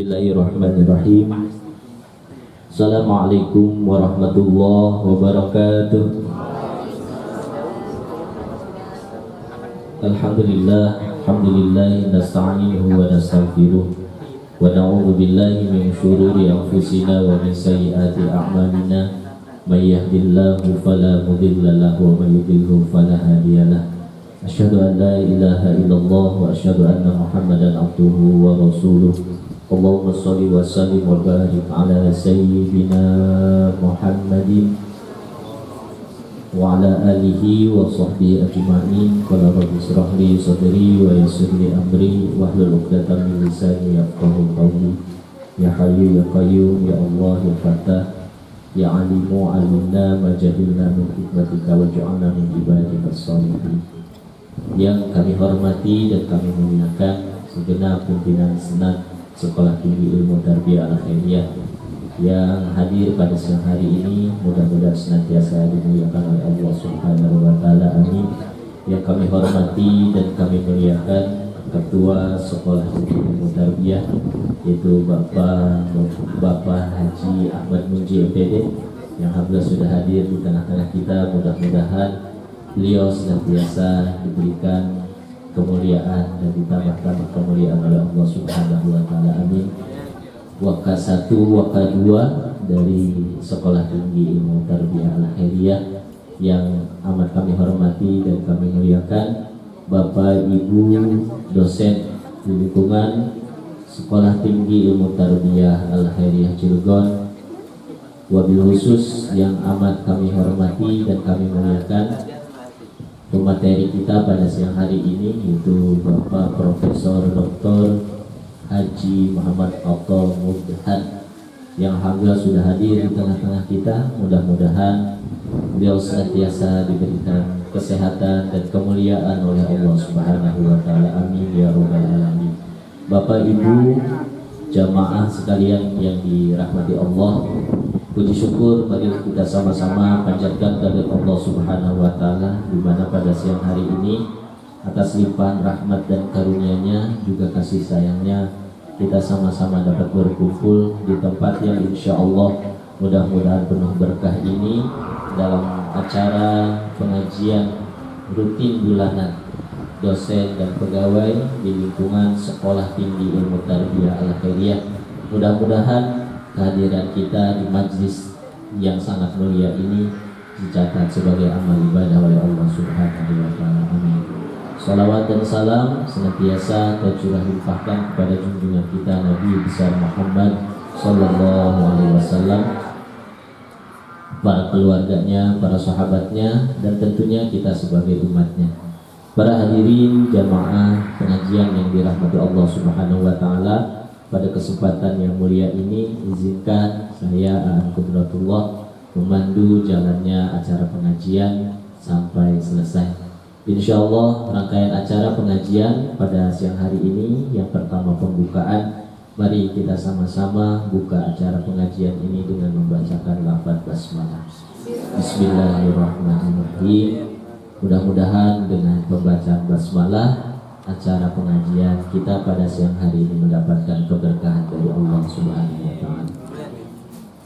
Bismillahirrahmanirrahim. Assalamualaikum warahmatullahi wabarakatuh. Alhamdulillah nasta'inuhu wa nastaghfiruh wa na'udzu billahi min shururi anfusina wa min sayyiati a'malina. May yahdihillahu fala mudilla lahu wa may yudlilhu fala hadiya lahu. Asyhadu an la ilaha illallah wa asyhadu anna Muhammadan abduhu wa rasuluh. Allahumma shalli wa sallim wa barik ala sayyidina Muhammadin wa ala alihi wa sahbihi ajma'in. Qala rabbi shrah li sadri wa yassir li amri wahlul 'uqdatam min lisani yafqahu qawli. Ya hayyu ya qayyum ya Allah ya Fattah ya alimu alimna majahilna min hikmatika wa ja'alna min ibadika shalihin. Yang kami hormati dan kami muliakan segenap pimpinan senat Sekolah Tinggi Ilmu Tarbiyah Al-Khairiyah yang hadir pada siang hari ini, mudah-mudahan senantiasa dimuliakan oleh Allah Subhanahu wa taala. Amin. Yang kami hormati dan kami muliakan Ketua Sekolah Tinggi Ilmu Tarbiyah, yaitu Bapak Haji Ahmad Munji MPD, yang alhamdulillah sudah hadir di tengah-tengah kita. Mudah-mudahan beliau senantiasa diberikan kemuliaan dan ditambah-tambah kemuliaan oleh Allah Subhanahu wa taala. Amin. Waka 1, waka 2 dari Sekolah Tinggi Ilmu Tarbiyah Al-Khairiyah yang amat kami hormati dan kami muliakan, Bapak Ibu dosen di lingkungan Sekolah Tinggi Ilmu Tarbiyah Al-Khairiyah Cilegon, wabil khusus yang amat kami hormati dan kami muliakan pemateri kita pada siang hari ini, yaitu Bapak Profesor Dr. Haji Muhammad Abdul Mudhan, yang alhamdulillah sudah hadir di tengah-tengah kita. Mudah-mudahan beliau senantiasa diberikan kesehatan dan kemuliaan oleh Allah Subhanahu wa taala. Amin ya rabbal alamin. Bapak Ibu jamaah sekalian yang dirahmati Allah, puji syukur bagi kita sama-sama panjatkan kepada Allah Subhanahu wa taala, di mana pada siang hari ini atas limpahan rahmat dan karunia-Nya juga kasih sayangnya kita sama-sama dapat berkumpul di tempat yang insya Allah mudah-mudahan penuh berkah ini dalam acara pengajian rutin bulanan dosen dan pegawai di lingkungan Sekolah Tinggi Ilmu Tarbiyah Al-Khairiyah. Mudah-mudahan kehadiran kita di majlis yang sangat mulia ini dicatat sebagai amal ibadah oleh Allah Subhanahu wa taala. Amin. Salawat dan salam senantiasa tercurah limpahkan kepada junjungan kita Nabi besar Muhammad sallallahu alaihi wasallam, para keluarganya, para sahabatnya, dan tentunya kita sebagai umatnya. Para hadirin jamaah pengajian yang dirahmati Allah Subhanahu wa taala, pada kesempatan yang mulia ini izinkan saya Aan Qudratullah memandu jalannya acara pengajian sampai selesai. Insya Allah rangkaian acara pengajian pada siang hari ini, yang pertama pembukaan, mari kita sama-sama buka acara pengajian ini dengan membacakan lafaz basmalah. Bismillahirrahmanirrahim. Mudah-mudahan dengan pembacaan basmalah acara pengajian kita pada siang hari ini mendapatkan keberkahan dari Allah Subhanahu wa taala.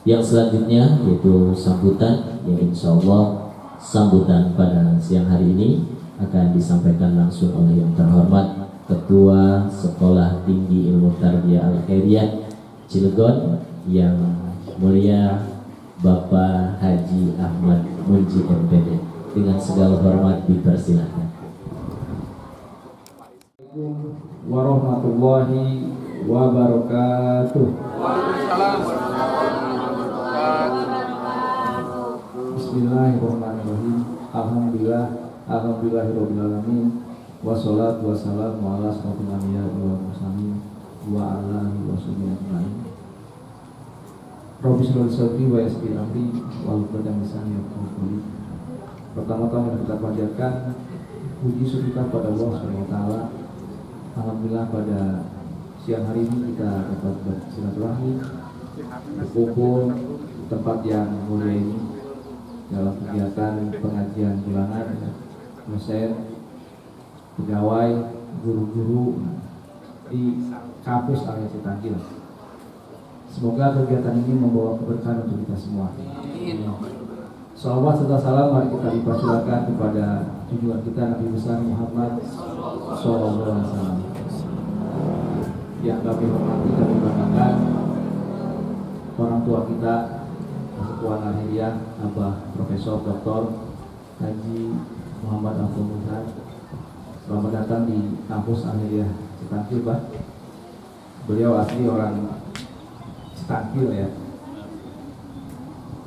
Yang selanjutnya yaitu sambutan, yang insya Allah sambutan pada siang hari ini akan disampaikan langsung oleh yang terhormat Ketua Sekolah Tinggi Ilmu Tarbiyah Al-Khairiyah Cilegon, yang mulia Bapak Haji Ahmad Munji MPD. Dengan segala hormat dipersilahkan. Warahmatullahi wabarakatuh. Bismillahirrahmanirrahim. Alhamdulillahirabbil alamin. Wassalatu wassalamu ala asyrofil anbiya'i wal mursalin wa ala alihi washabihi ajmain. Rabbi shrah li sadri wa yassir li amri wahlul 'uqdatam min lisani yafqahu qawli. Pertama-tama kita panjatkan puji syukur kepada Allah Subhanahu wa taala. Alhamdulillah pada siang hari ini kita dapat bersilaturahmi, berkumpul di tempat yang mulia ini dalam kegiatan pengajian bulanan dosen, pegawai, guru-guru di kampus Al Citagil. Semoga kegiatan ini membawa keberkahan untuk kita semua. Salawat serta salam mari kita limpahkan kepada junjungan kita Nabi besar Muhammad SAW. Yang kami hormati, kami banggakan orang tua kita, Ketua Al-Hiliyah, Abah Profesor Dr. Haji Muhammad Abdul Muhtar. Selamat datang di kampus Al-Hiliyah Citangkil, Pak. Beliau asli orang Citangkil ya,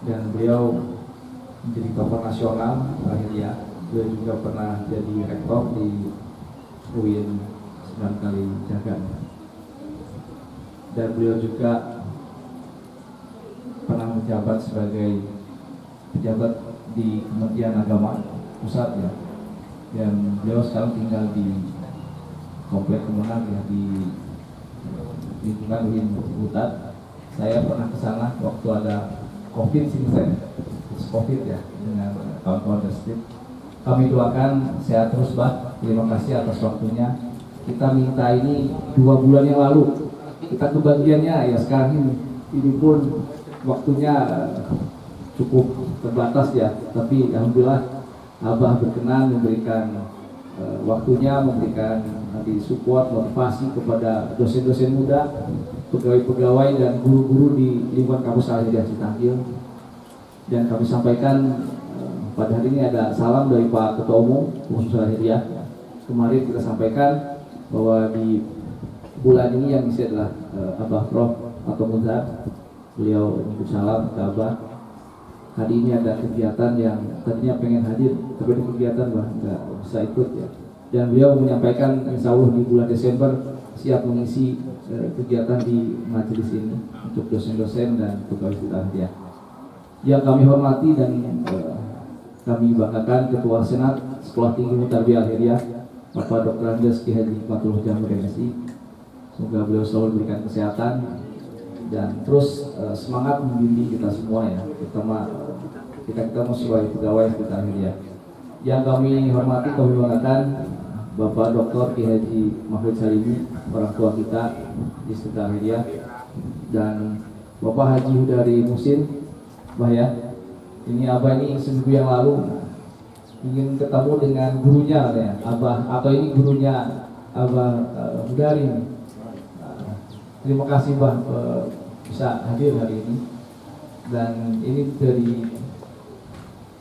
dan beliau menjadi tokoh nasional Al-Hiliyah. Beliau juga pernah jadi rektor di UIN 9 kali jaga, dan beliau juga pernah menjabat sebagai pejabat di Kementerian Agama Pusat ya, dan beliau sekarang tinggal di Komplek Kemenang ya, di lingkungan UIN Butat. Saya pernah ke sana waktu ada COVID sini, COVID ya, dengan kawan-kawan dari. Kami doakan sehat terus, Pak. Terima kasih atas waktunya. Kita minta ini 2 bulan yang lalu. Kita kebagiannya ya sekarang ini pun waktunya cukup terbatas ya. Tapi alhamdulillah Abah berkenan memberikan waktunya, memberikan nanti support, motivasi kepada dosen-dosen muda, pegawai-pegawai dan guru-guru di lingkungan kampus Al-Hiliyah Citangkil. Dan kami sampaikan pada hari ini ada salam dari Pak Ketua Umum Khusus Al-Hiliyah. Kemarin kita sampaikan bahwa di bulan ini yang isi adalah Abah Prof atau Muhtar. Beliau menyebut salam ke Abah. Hari ini ada kegiatan yang tadinya pengen hadir, tapi ada kegiatan nggak bisa ikut ya. Dan beliau menyampaikan insya Allah di bulan Desember siap mengisi kegiatan di majelis ini untuk dosen-dosen dan pegawai Al-Hiliyah. Yang kami hormati dan kami banggakan Ketua Senat Sekolah Tinggi Mutarbiah Al-Hiliyah, Bapak Dr. Andes Ki Haji Fatul Jamur MSI. Semoga beliau selalu diberikan kesehatan dan terus semangat membimbing kita semua ya, terutama kita sebagai pegawai Al-Hiliyah. Yang kami hormati, kami banggakan Bapak Dr. Ki Haji Mahfud Salimi, orang tua kita di Al-Hiliyah, dan Bapak Haji Hudari Musin. Bah ya, ini Abah ini seminggu yang lalu ingin ketemu dengan gurunya ya, Abah atau ini gurunya Abah Hudari. Terima kasih Bah bisa hadir hari ini. Dan ini dari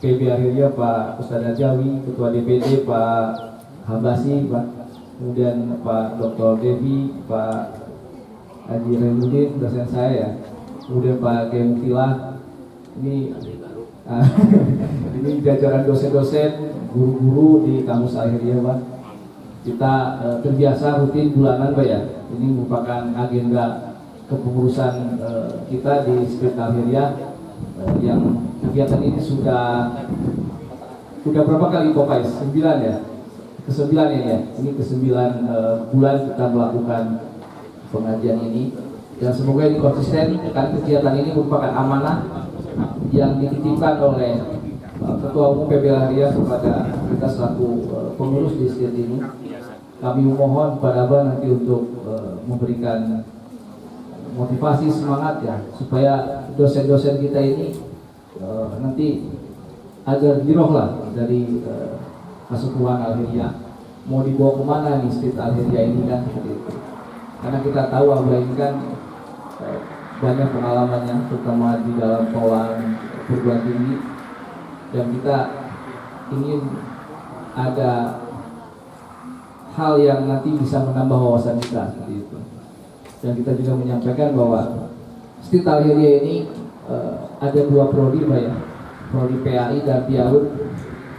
PB Al-Hiliyah Pak Ustadz Ajawi, Ketua DPD Pak Habasi, Pak, kemudian Pak Dr. Devi, Pak Haji Remudin, dosen saya ya, kemudian Pak Kemutilah. Ini jajaran dosen-dosen, guru-guru di kampus Al-Hiliyah, Pak. Kita terbiasa rutin bulanan, Pak ya. Ini merupakan agenda kepengurusan kita di Spirit Al-Hiliyah, yang kegiatan ini sudah berapa kali Pak Faiz? 9 ya? Ke-9 ya? Ini ke-9 bulan kita melakukan pengajian ini. Dan semoga ini konsisten, karena kegiatan ini merupakan amanah yang dititipkan oleh Ketua Umum PB Al-Hiliyah kepada kita selaku pengurus di setiap ini. Kami memohon kepada Abah nanti untuk memberikan motivasi, semangat ya, supaya dosen-dosen kita ini nanti agar giroh lah dari Kesatuan Al-Hiliyah. Mau dibawa kemana nih Spirit Al-Hiliyah ini kan? Karena kita tahu Abah ini kan banyak pengalamannya, terutama di dalam pengelolaan perguruan tinggi, dan kita ingin ada hal yang nanti bisa menambah wawasan kita seperti itu. Dan kita juga menyampaikan bahwa Spirit Al-Hiliyah ini ada 2 prodi, Pak ya, prodi PAI dan PIAUD.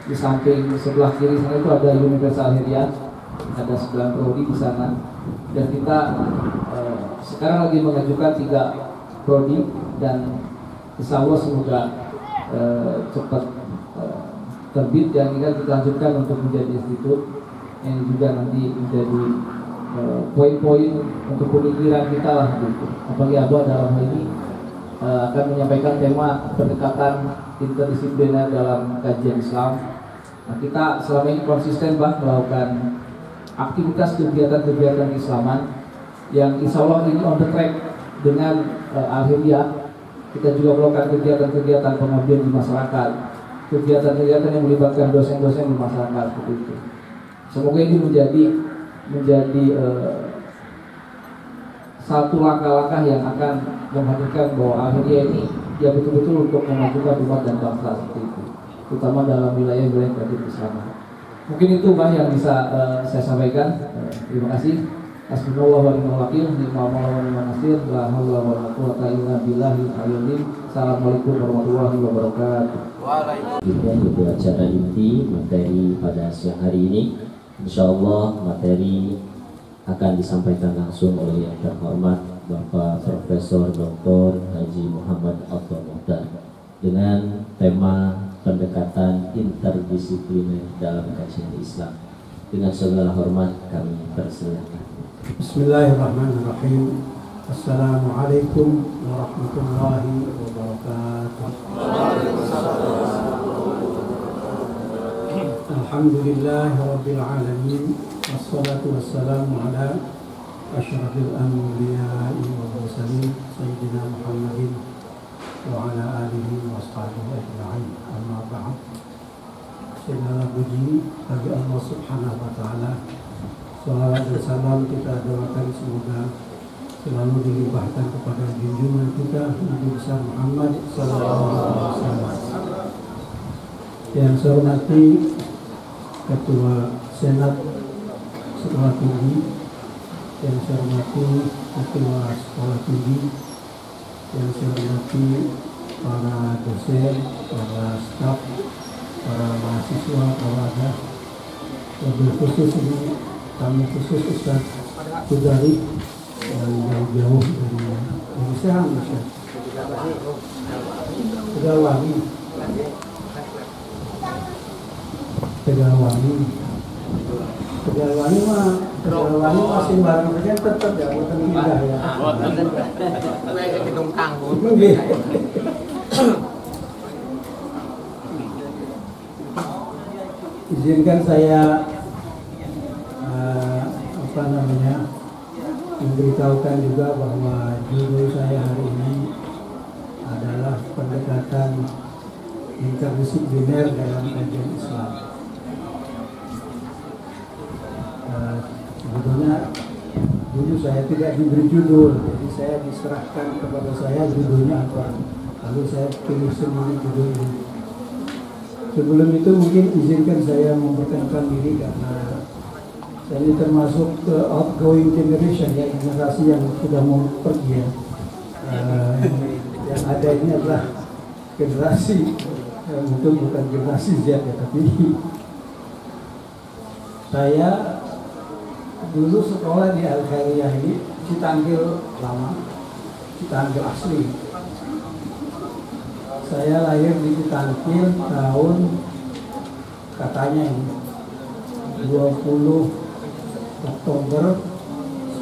Di samping sebelah kiri sana itu ada Universitas Al-Hiliyah, ada 9 prodi di sana, dan kita sekarang lagi mengajukan 3 prodi, dan insya Allah semoga cepat terbit dan kita lanjutkan untuk menjadi institut yang juga nanti menjadi poin-poin untuk pemikiran kita lah gitu. Apalagi Abah dalam hal ini akan menyampaikan tema pendekatan interdisipliner dalam kajian Islam. Nah, kita selama ini konsisten Bah melakukan aktivitas kegiatan-kegiatan keislaman yang insya Allah ini on the track dengan Al-Hiryah, kita juga melakukan kegiatan-kegiatan pengabdian di masyarakat, kegiatan-kegiatan yang melibatkan dosen-dosen di masyarakat seperti itu. Semoga ini menjadi satu langkah-langkah yang akan menghadirkan bahwa Al-Hiryah ini dia betul-betul untuk memajukan umat dan bangsa seperti itu, terutama dalam wilayah-wilayah kreatif Islam. Mungkin itu yang bisa saya sampaikan. Terima kasih. Hasbunallahu wa ni'mal wakil, ni'mal mawla wa ni'mal nasir, la haula wa la quwwata illa billahil aliyyil azim. Assalamualaikum warahmatullahi wabarakatuh. Itu acara inti materi pada siang hari ini. Insyaallah materi akan disampaikan langsung oleh yang terhormat Bapak Profesor Dr. Haji Muhammad Abdul Muhtar dengan tema pendekatan interdisipliner dalam kajian Islam. Dengan segala hormat kami persilakan. Bismillahirrahmanirrahim. Assalamualaikum warahmatullahi wabarakatuh. Alhamdulillahi rabbil alamin. Wassalatu wassalamu ala asyrafil anbiya'i wal mursalin sayyidina Muhammadin wa ala alihi wa sahbihi ajma'in. Amma ba'd. Segala puji bagi Allah Subhanahu wa taala. Salawat dan salam kita doakan semoga selalu dilimpahkan kepada junjungan kita Nabi besar Muhammad sallallahu alaihi wasallam. Yang saya hormati Ketua Senat Sekolah Tinggi, yang saya hormati Ketua Sekolah Tinggi, yang saya hormati para dosen, para staf, para mahasiswa, para wabil khusus ini kami khusus Ustaz Kudari yang jauh-jauh dari Indonesia, Tegalwangi masih barang saja tetap jauh pindah ya. Izinkan saya memberitahukan juga bahwa judul saya hari ini adalah pendekatan interdisipliner dalam kajian Islam. Sebetulnya dulu saya tidak diberi judul, jadi saya diserahkan kepada saya judulnya apa, lalu saya pilih sendiri judulnya. Sebelum itu mungkin izinkan saya memperkenalkan diri karena saya ini termasuk outgoing generation, ya, generasi yang sudah mau pergi ya. Yang ada ini adalah generasi mungkin bukan generasi Z ya, tapi saya dulu sekolah di Al-Khairiyah ini Citanggil lama, Citanggil asli. Saya lahir di Citanggil tahun katanya ini 20 Oktober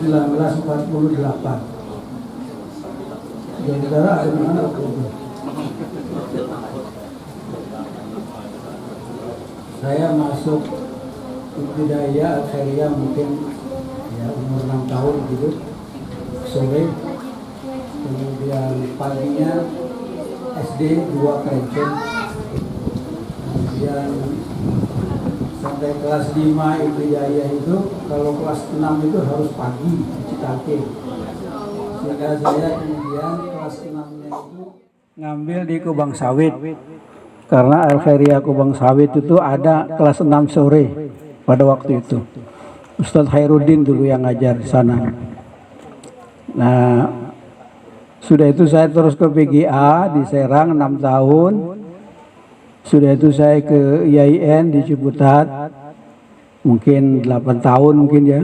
1948. Saudara ada di mana Oktober? Saya masuk Ibtidaiyah Al-Khairiyah mungkin ya umur 6 tahun gitu, sore. Kemudian paginya SD 2 Krencen. Kemudian sampai kelas 5 Ibtidaiyah itu, kalau kelas 6 itu harus pagi di Citanggil. Sehingga saya kemudian kelas 6-nya itu ngambil di Kubang Sawit. Karena Al-Khairiyah Kubang Sawit itu ada kelas 6 sore pada waktu itu. Ustadz Khairuddin dulu yang ngajar di sana. Nah, sudah itu saya terus ke PGA di Serang 6 tahun. Sudah itu saya ke IAIN di Ciputat, mungkin 8 tahun mungkin ya.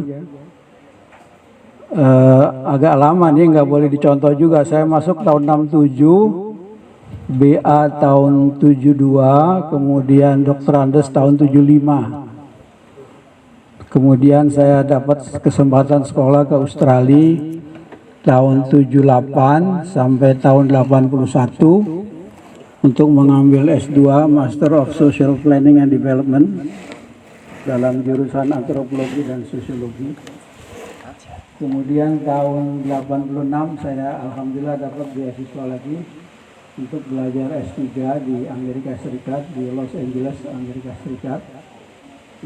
Agak lama nih, nggak boleh dicontoh juga. Saya masuk tahun 67, BA tahun 72, kemudian doktorandes tahun 75. Kemudian saya dapat kesempatan sekolah ke Australia tahun 78 sampai tahun 81 untuk mengambil S2 Master of Social Planning and Development dalam jurusan antropologi dan sosiologi. Kemudian tahun 86 saya alhamdulillah dapat beasiswa lagi untuk belajar S3 di Amerika Serikat, di Los Angeles, Amerika Serikat.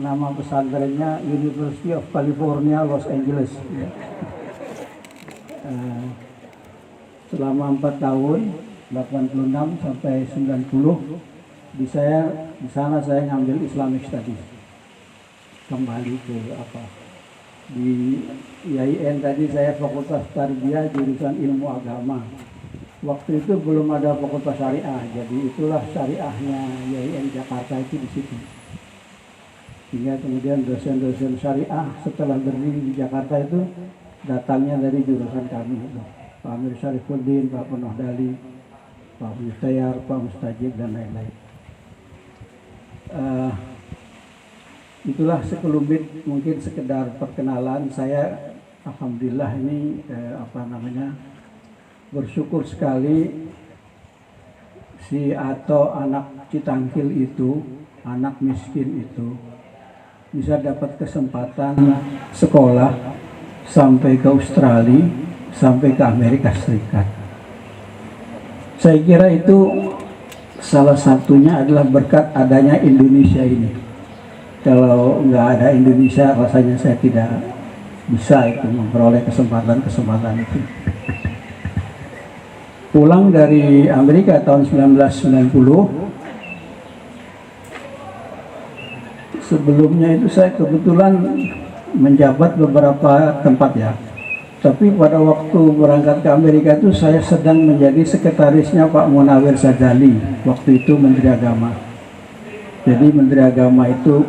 Nama pesantrennya University of California, Los Angeles. Selama 4 tahun, 86 sampai 90, di sana saya ngambil Islamic Studies. Kembali ke di IAIN tadi saya Fakultas Tarbiyah jurusan Ilmu Agama. Waktu itu belum ada Fakultas Syariah, jadi itulah syariahnya IAIN Jakarta itu di situ. Sehingga kemudian dosen-dosen syariah setelah berdiri di Jakarta itu datangnya dari jurusan kami itu. Pak Amir Syarifuddin, Pak Penuh Dali, Pak Mustayar, Pak Mustajib, dan lain-lain. Itulah sekelumit mungkin sekedar perkenalan. Saya alhamdulillah ini bersyukur sekali si Ato anak Citangkil itu, anak miskin itu bisa dapat kesempatan sekolah sampai ke Australia, sampai ke Amerika Serikat. Saya kira itu salah satunya adalah berkat adanya Indonesia ini. Kalau nggak ada Indonesia, rasanya saya tidak bisa itu memperoleh kesempatan itu. Pulang dari Amerika tahun 1990, sebelumnya itu saya kebetulan menjabat beberapa tempat ya. Tapi pada waktu berangkat ke Amerika itu saya sedang menjadi sekretarisnya Pak Munawir Sadzali, waktu itu Menteri Agama. Jadi Menteri Agama itu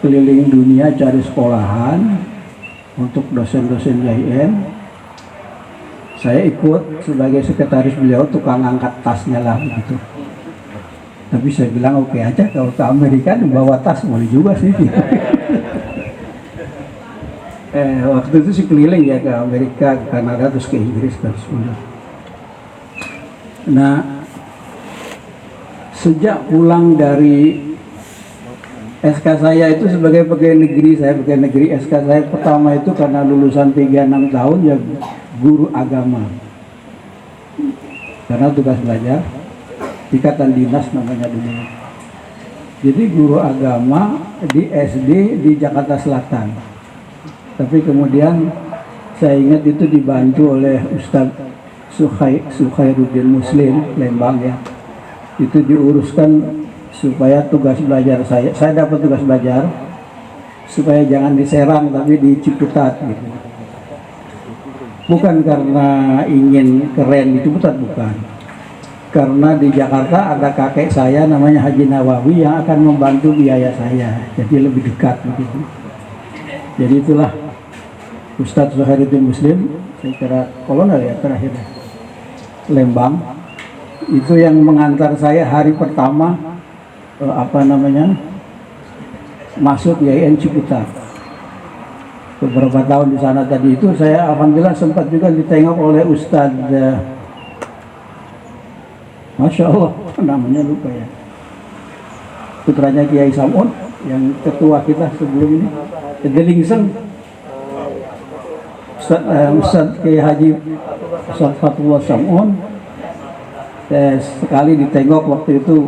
keliling dunia cari sekolahan untuk dosen-dosen IAIN. Saya ikut sebagai sekretaris beliau, tukang angkat tasnya lah begitu. Tapi saya bilang oke aja, kalau ke Amerika bawa tas boleh juga sih. Waktu itu sih keliling ya ke Amerika, ke Kanada, terus ke Inggris dan sebagainya. Nah, sejak pulang dari SK saya itu sebagai pegawai negeri, SK saya pertama itu karena lulusan 36 tahun ya guru agama. Karena tugas belajar, ikatan dinas namanya dulu. Jadi guru agama di SD di Jakarta Selatan. Tapi kemudian saya ingat itu dibantu oleh Ustadz Sukhairuddin Muslim, Lembang ya. Itu diuruskan supaya tugas belajar saya dapat tugas belajar supaya jangan di Serang tapi di Ciputat gitu. Bukan karena ingin keren di Ciputat, bukan. Karena di Jakarta ada kakek saya namanya Haji Nawawi yang akan membantu biaya saya, jadi lebih dekat begitu. Jadi itulah Ustadz Sukhairuddin Muslim, saya kira kolonel ya terakhir, Lembang, itu yang mengantar saya hari pertama masuk IAIN Ciputat. Beberapa tahun di sana tadi itu saya alhamdulillah sempat juga ditengok oleh Ustadz Masya Allah, namanya lupa ya, putranya Kiai Samun yang ketua kita sebelum ini, Delingseng, Ustadz Kiai Haji Ustadz Fatullah Samun. Saya sekali ditengok waktu itu,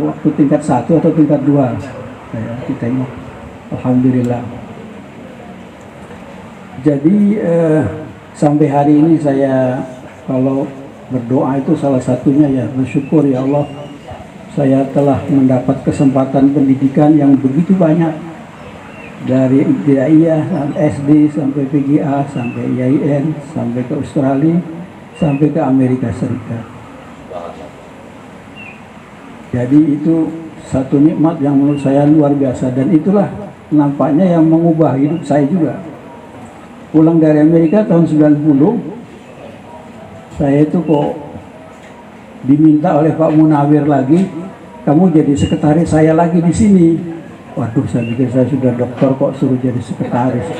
waktu tingkat 1 atau tingkat 2 saya ditengok, alhamdulillah. Jadi sampai hari ini saya kalau berdoa itu salah satunya ya bersyukur ya Allah, saya telah mendapat kesempatan pendidikan yang begitu banyak, dari ibtidaiyah SD sampai PGA sampai IAIN sampai ke Australia sampai ke Amerika Serikat. Jadi itu satu nikmat yang menurut saya luar biasa, dan itulah nampaknya yang mengubah hidup saya juga. Pulang dari Amerika tahun 90, saya itu kok diminta oleh Pak Munawir lagi, kamu jadi sekretaris saya lagi di sini. Waduh, saya pikir saya sudah dokter kok suruh jadi sekretaris.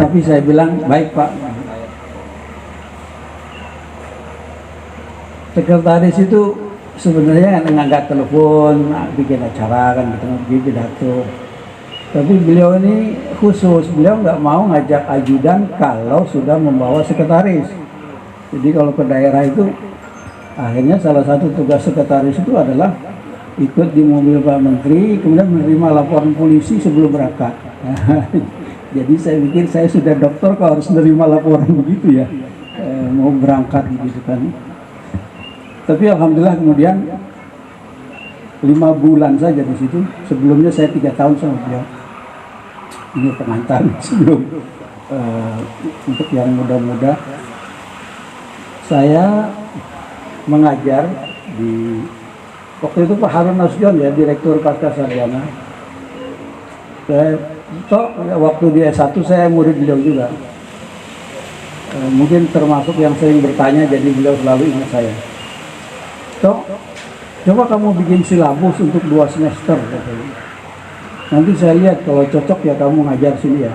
Tapi saya bilang, baik Pak. Sekretaris itu sebenarnya ngangkat telepon, bikin acara kan gitu, bikin pidato. Tapi beliau ini khusus, beliau nggak mau ngajak ajudan kalau sudah membawa sekretaris. Jadi kalau ke daerah itu, akhirnya salah satu tugas sekretaris itu adalah ikut di mobil Pak Menteri, kemudian menerima laporan polisi sebelum berangkat. Jadi saya pikir saya sudah dokter kalau harus menerima laporan begitu ya, mau berangkat gitu kan. Tapi alhamdulillah kemudian 5 bulan saja di situ. Sebelumnya saya 3 tahun sama beliau. Ini pengantar sebelum untuk yang muda-muda. Saya mengajar di waktu itu Pak Harun Nasution ya, Direktur Pasca Sarjana. Waktu di S1 saya murid beliau juga. Mungkin termasuk yang sering bertanya, jadi beliau selalu ingat saya. Coba kamu bikin silabus untuk 2 semester. Nanti saya lihat kalau cocok ya kamu ngajar sini ya.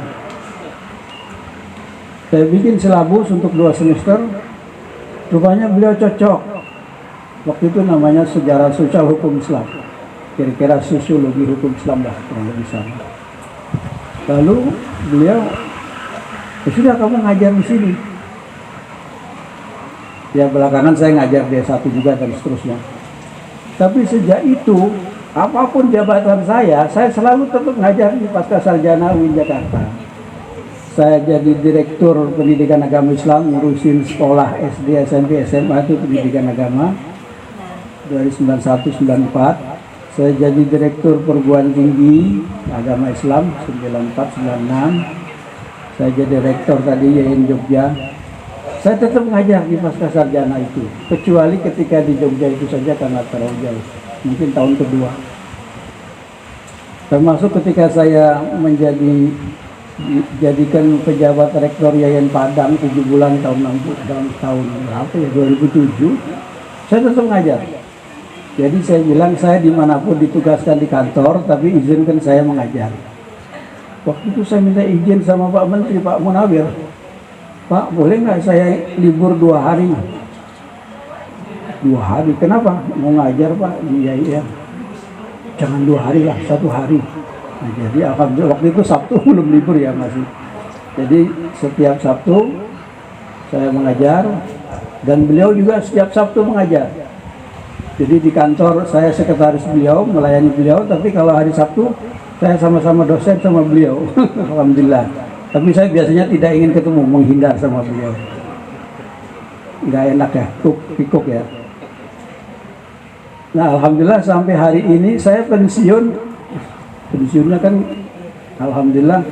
Saya bikin silabus untuk 2 semester. Rupanya beliau cocok. Waktu itu namanya sejarah sosial hukum Islam. Kira-kira sosiologi hukum Islam lah, kurang lebih sama. Lalu beliau, ya sudah kamu ngajar di sini. Ya belakangan saya ngajar di S1 juga dan seterusnya. Tapi sejak itu, apapun jabatan saya selalu tetap ngajar di Pasca Sarjana UIN Jakarta. Saya jadi Direktur Pendidikan Agama Islam, ngurusin sekolah SD, SMP, SMA itu pendidikan agama dari 91-94. Saya jadi Direktur Perguruan Tinggi Agama Islam 94-96. Saya jadi Rektor tadi YIN Jogja. Saya tetap ngajar di Pasca Sarjana itu, kecuali ketika di Jogja itu saja karena terlalu jauh, mungkin tahun kedua. Termasuk ketika saya dijadikan pejabat rektor Yayan Padang 7 bulan tahun berapa ya, 2007, saya tetap ngajar. Jadi saya bilang saya dimanapun ditugaskan di kantor, tapi izinkan saya mengajar. Waktu itu saya minta izin sama Pak Menteri, Pak Munawir. Pak, boleh nggak saya libur 2 hari? 2 hari, kenapa? Mau ngajar Pak? Iya. Jangan 2 hari lah, 1 hari. Nah, jadi alhamdulillah waktu itu Sabtu belum libur ya masih. Jadi setiap Sabtu saya mengajar dan beliau juga setiap Sabtu mengajar. Jadi di kantor saya sekretaris beliau, melayani beliau, tapi kalau hari Sabtu saya sama-sama dosen sama beliau. Alhamdulillah. Tapi saya biasanya tidak ingin ketemu, menghindar sama beliau. Nggak enak ya, pikuk ya. Nah alhamdulillah sampai hari ini saya pensiunnya kan alhamdulillah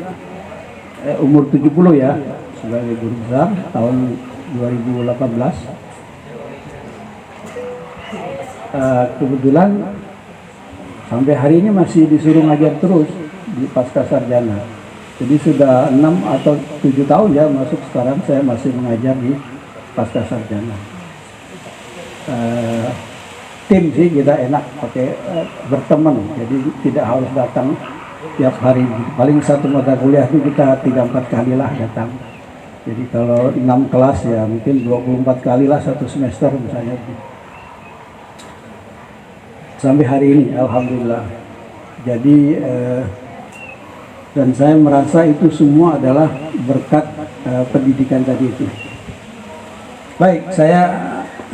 umur 70 ya, sebagai guru besar tahun 2018. Kebetulan sampai hari ini masih disuruh ngajar terus di Pasca Sarjana. Jadi sudah 6 atau 7 tahun ya masuk sekarang saya masih mengajar di Pasca Sarjana. Tim sih kita enak pakai berteman, jadi tidak harus datang tiap hari. Paling satu mata kuliah itu kita 3-4 kali lah datang. Jadi kalau 6 kelas ya mungkin 24 kali lah satu semester misalnya. Sampai hari ini alhamdulillah. Jadi dan saya merasa itu semua adalah berkat pendidikan tadi itu. Baik, saya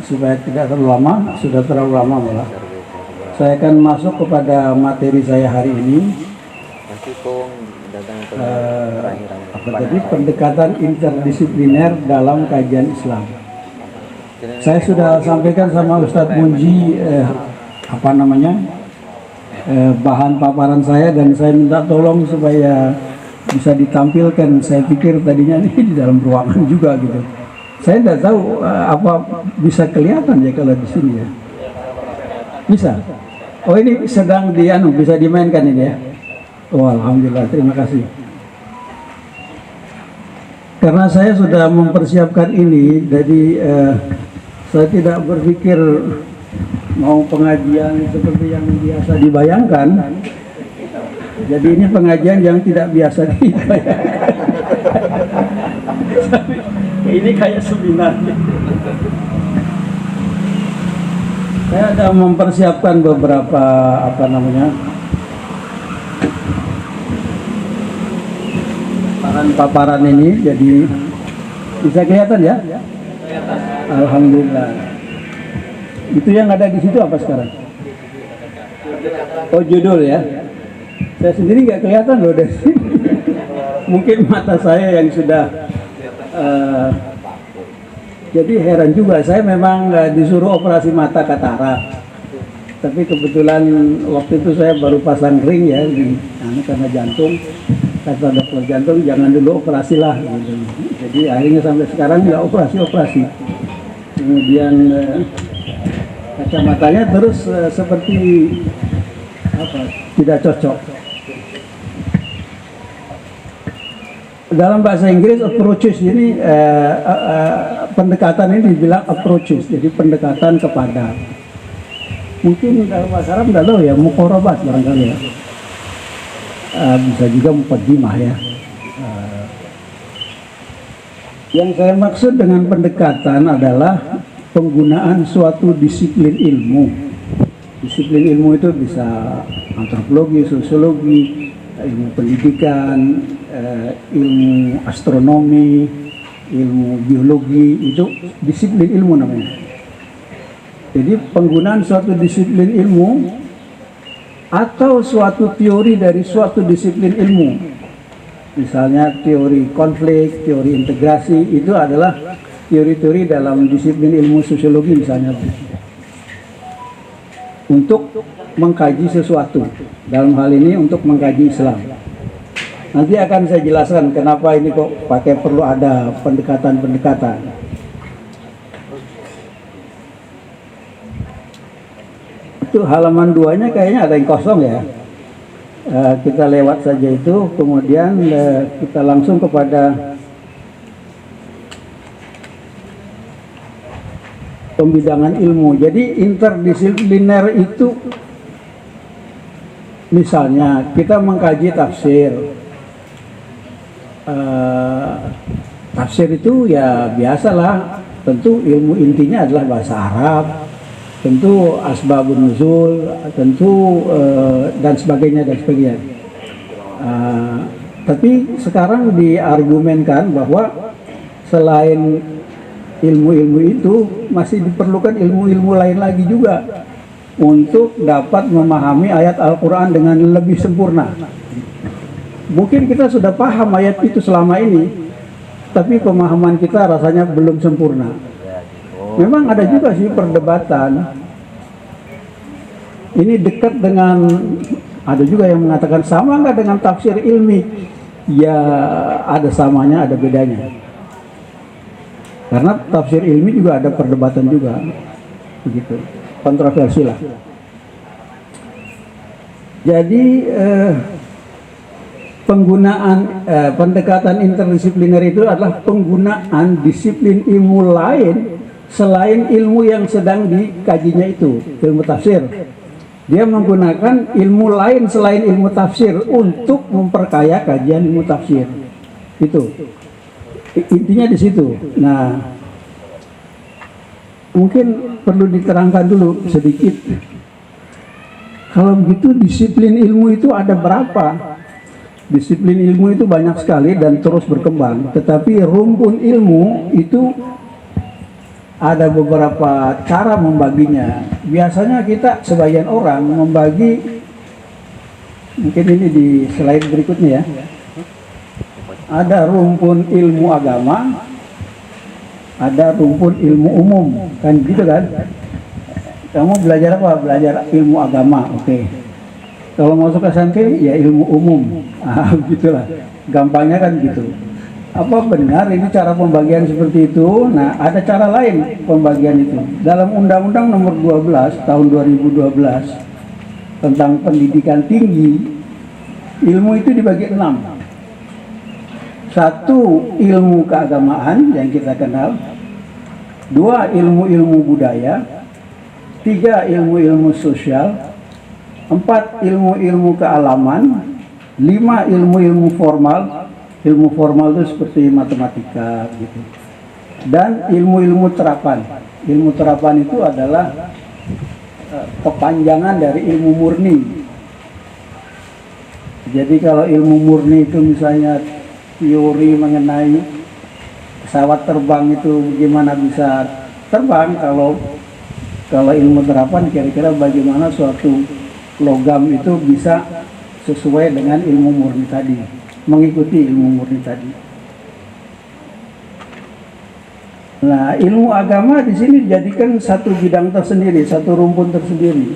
supaya tidak terlalu lama, sudah terlalu lama malah. Saya akan masuk kepada materi saya hari ini. Pendekatan interdisipliner dalam kajian Islam. Saya sudah sampaikan sama Ustadz Munji bahan paparan saya, dan saya minta tolong supaya bisa ditampilkan. Saya pikir tadinya ini di dalam ruangan juga gitu. Saya tidak tahu apa bisa kelihatan ya kalau di sini ya. Bisa. Oh ini sedang bisa dimainkan ini ya. Oh alhamdulillah, terima kasih. Karena saya sudah mempersiapkan ini, jadi saya tidak berpikir mau pengajian seperti yang biasa dibayangkan. Jadi ini pengajian yang tidak biasa dibayangkan. Ini kayak seminar. Saya ada mempersiapkan beberapa bahan paparan ini, jadi bisa kelihatan ya? Alhamdulillah. Itu yang ada di situ apa sekarang? Oh, judul ya. Saya sendiri nggak kelihatan loh dari sini. Mungkin mata saya yang sudah. Jadi heran juga. Saya memang disuruh operasi mata katarak. Tapi kebetulan waktu itu saya baru pasang ring ya, karena jantung. Kata dokter jantung jangan dulu operasi lah. Gitu. Jadi akhirnya sampai sekarang nggak operasi. Kemudian kacamatanya terus seperti apa? Tidak cocok. Dalam bahasa Inggris approaches ini pendekatan ini dibilang approaches, jadi pendekatan kepada. Mungkin dalam bahasa Arab nggak tahu ya, muqarabat barangkali ya. Bisa juga muqaddimah ya. Yang saya maksud dengan pendekatan adalah penggunaan suatu disiplin ilmu. Disiplin ilmu itu bisa antropologi, sosiologi, ilmu pendidikan, ilmu astronomi, ilmu biologi, itu disiplin ilmu namanya. Jadi penggunaan suatu disiplin ilmu atau suatu teori dari suatu disiplin ilmu, misalnya teori konflik, teori integrasi, itu adalah teori-teori dalam disiplin ilmu sosiologi misalnya, untuk mengkaji sesuatu. Dalam hal ini untuk mengkaji Islam. Nanti akan saya jelaskan kenapa ini kok pakai perlu ada pendekatan-pendekatan. Itu halaman 2-nya kayaknya ada yang kosong ya. Kita lewat saja itu, kemudian kita langsung kepada pembidangan ilmu. Jadi interdisipliner itu, misalnya kita mengkaji tafsir. Tafsir itu ya biasalah, tentu ilmu intinya adalah bahasa Arab, tentu asbabun nuzul, tentu dan sebagainya. Tapi sekarang diargumenkan bahwa selain ilmu-ilmu itu masih diperlukan ilmu-ilmu lain lagi juga untuk dapat memahami ayat Al-Quran dengan lebih sempurna. Mungkin kita sudah paham ayat itu selama ini, tapi pemahaman kita rasanya belum sempurna. Memang ada juga sih perdebatan. Ini dekat dengan, ada juga yang mengatakan sama nggak dengan tafsir ilmi? Ya ada samanya, ada bedanya. Karena tafsir ilmi juga ada perdebatan juga, begitu, kontroversi lah. Jadi penggunaan pendekatan interdisipliner itu adalah penggunaan disiplin ilmu lain selain ilmu yang sedang dikajinya itu, ilmu tafsir. Dia menggunakan ilmu lain selain ilmu tafsir untuk memperkaya kajian ilmu tafsir. Itu intinya di situ. Nah, mungkin perlu diterangkan dulu sedikit. Kalau begitu disiplin ilmu itu ada berapa? Disiplin ilmu itu banyak sekali dan terus berkembang. Tetapi rumpun ilmu itu ada beberapa cara membaginya. Biasanya kita sebagian orang membagi, mungkin ini di slide berikutnya ya. Ada rumpun ilmu agama, ada rumpun ilmu umum, kan gitu kan? Kamu belajar apa? Belajar ilmu agama, oke. Kalau masuk SMP ya ilmu umum, gitulah. Gampangnya kan gitu. Apa benar ini cara pembagian seperti itu? Nah, ada cara lain pembagian itu. Dalam Undang-Undang Nomor 12 Tahun 2012 tentang pendidikan tinggi, ilmu itu dibagi 6. 1, ilmu keagamaan yang kita kenal. 2, ilmu-ilmu budaya. 3, ilmu-ilmu sosial. 4, ilmu-ilmu kealaman. 5, ilmu-ilmu formal. Ilmu formal itu seperti matematika gitu. Dan ilmu-ilmu terapan. Ilmu terapan itu adalah kepanjangan dari ilmu murni. Jadi kalau ilmu murni itu misalnya teori mengenai pesawat terbang itu gimana bisa terbang, kalau ilmu terapan kira-kira bagaimana suatu logam itu bisa sesuai dengan ilmu murni tadi, mengikuti ilmu murni tadi. Nah, ilmu agama di sini dijadikan satu bidang tersendiri, satu rumpun tersendiri.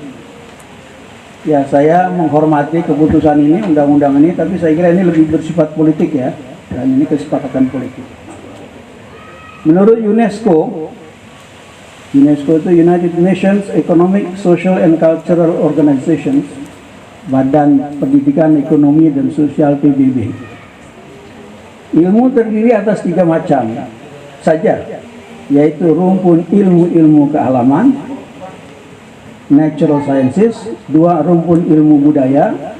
Ya, saya menghormati keputusan ini, undang-undang ini, tapi saya kira ini lebih bersifat politik ya, dan ini kesepakatan politik. Menurut UNESCO itu United Nations Economic, Social and Cultural Organizations, Badan Pendidikan, Ekonomi dan Sosial PBB. Ilmu terdiri atas 3 macam saja, yaitu rumpun ilmu-ilmu kealaman, natural sciences, 2 rumpun ilmu budaya,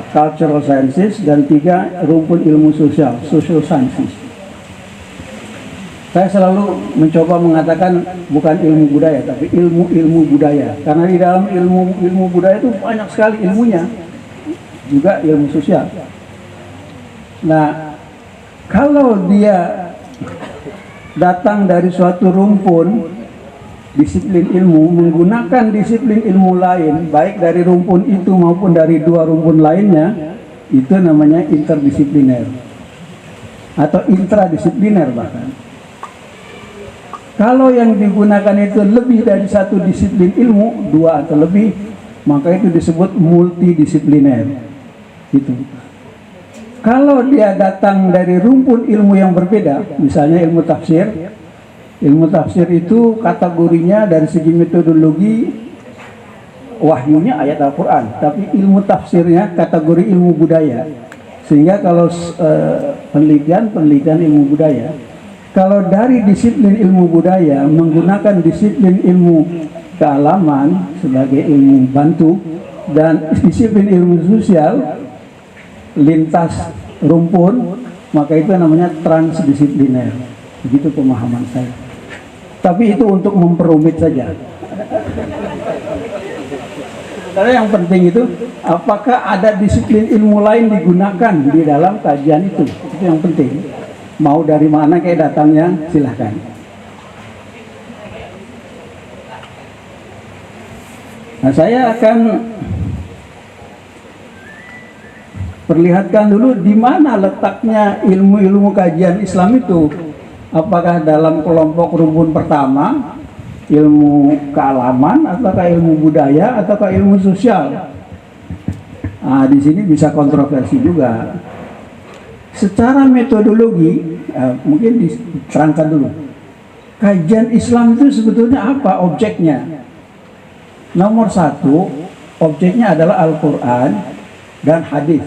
cultural sciences, dan 3 rumpun ilmu sosial, social sciences. Saya selalu mencoba mengatakan bukan ilmu budaya, tapi ilmu-ilmu budaya, karena di dalam ilmu budaya itu banyak sekali ilmunya, juga ilmu sosial. Nah, kalau dia datang dari suatu rumpun disiplin ilmu menggunakan disiplin ilmu lain, baik dari rumpun itu maupun dari 2 rumpun lainnya, itu namanya interdisipliner atau intradisipliner bahkan. Kalau yang digunakan itu lebih dari 1 disiplin ilmu, 2 atau lebih, maka itu disebut multidisipliner. Gitu. Kalau dia datang dari rumpun ilmu yang berbeda, misalnya ilmu tafsir. Ilmu tafsir itu kategorinya dari segi metodologi wahyunya ayat Al-Quran, tapi ilmu tafsirnya kategori ilmu budaya. Sehingga kalau penelitian ilmu budaya, kalau dari disiplin ilmu budaya menggunakan disiplin ilmu kealaman sebagai ilmu bantu dan disiplin ilmu sosial lintas rumpun, maka itu namanya transdisipliner. Begitu pemahaman saya. Tapi itu untuk memperumit saja. Karena yang penting itu apakah ada disiplin ilmu lain digunakan di dalam kajian itu. Itu yang penting. Mau dari mana kayak datangnya silahkan. Nah, saya akan perlihatkan dulu di mana letaknya ilmu-ilmu kajian Islam itu. Apakah dalam kelompok rumpun pertama, ilmu kealaman, ataukah ilmu budaya, ataukah ilmu sosial? Nah, di sini bisa kontroversi juga. Secara metodologi, mungkin diterangkan dulu. Kajian Islam itu sebetulnya apa objeknya? Nomor 1, objeknya adalah Al-Quran dan hadis.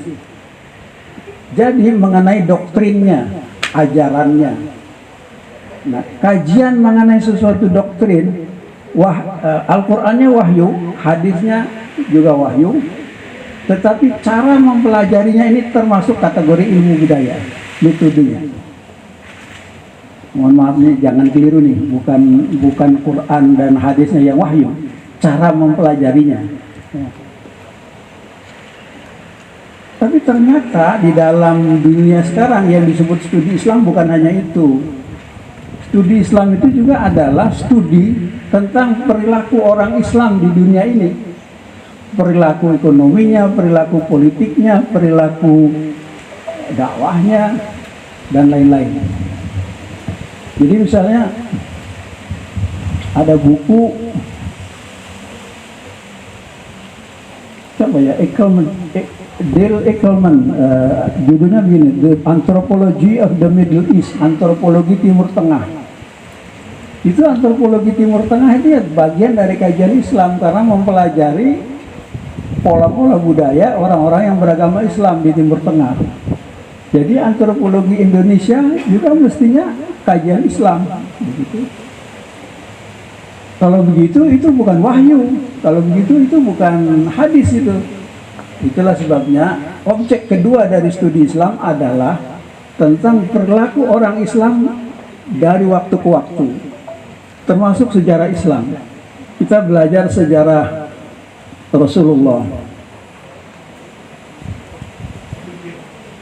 Jadi mengenai doktrinnya, ajarannya. Nah, kajian mengenai sesuatu doktrin, Al-Qurannya wahyu, hadisnya juga wahyu, tetapi cara mempelajarinya ini termasuk kategori ilmu budaya, metodenya. Mohon maaf nih, jangan keliru nih, bukan Quran dan hadisnya yang wahyu, cara mempelajarinya. Tapi ternyata di dalam dunia sekarang yang disebut studi Islam bukan hanya itu. Studi Islam itu juga adalah studi tentang perilaku orang Islam di dunia ini. Perilaku ekonominya, perilaku politiknya, perilaku dakwahnya, dan lain-lain. Jadi misalnya ada buku siapa ya, Dale Eccleston, judulnya begini, The Anthropology of the Middle East, antropologi Timur Tengah. Itu antropologi Timur Tengah itu ya bagian dari kajian Islam karena mempelajari pola-pola budaya orang-orang yang beragama Islam di Timur Tengah. Jadi antropologi Indonesia juga mestinya kajian Islam. Begitu. Kalau begitu itu bukan wahyu, kalau begitu itu bukan hadis itu. Itulah sebabnya objek kedua dari studi Islam adalah tentang perilaku orang Islam dari waktu ke waktu, termasuk sejarah Islam. Kita belajar sejarah Rasulullah.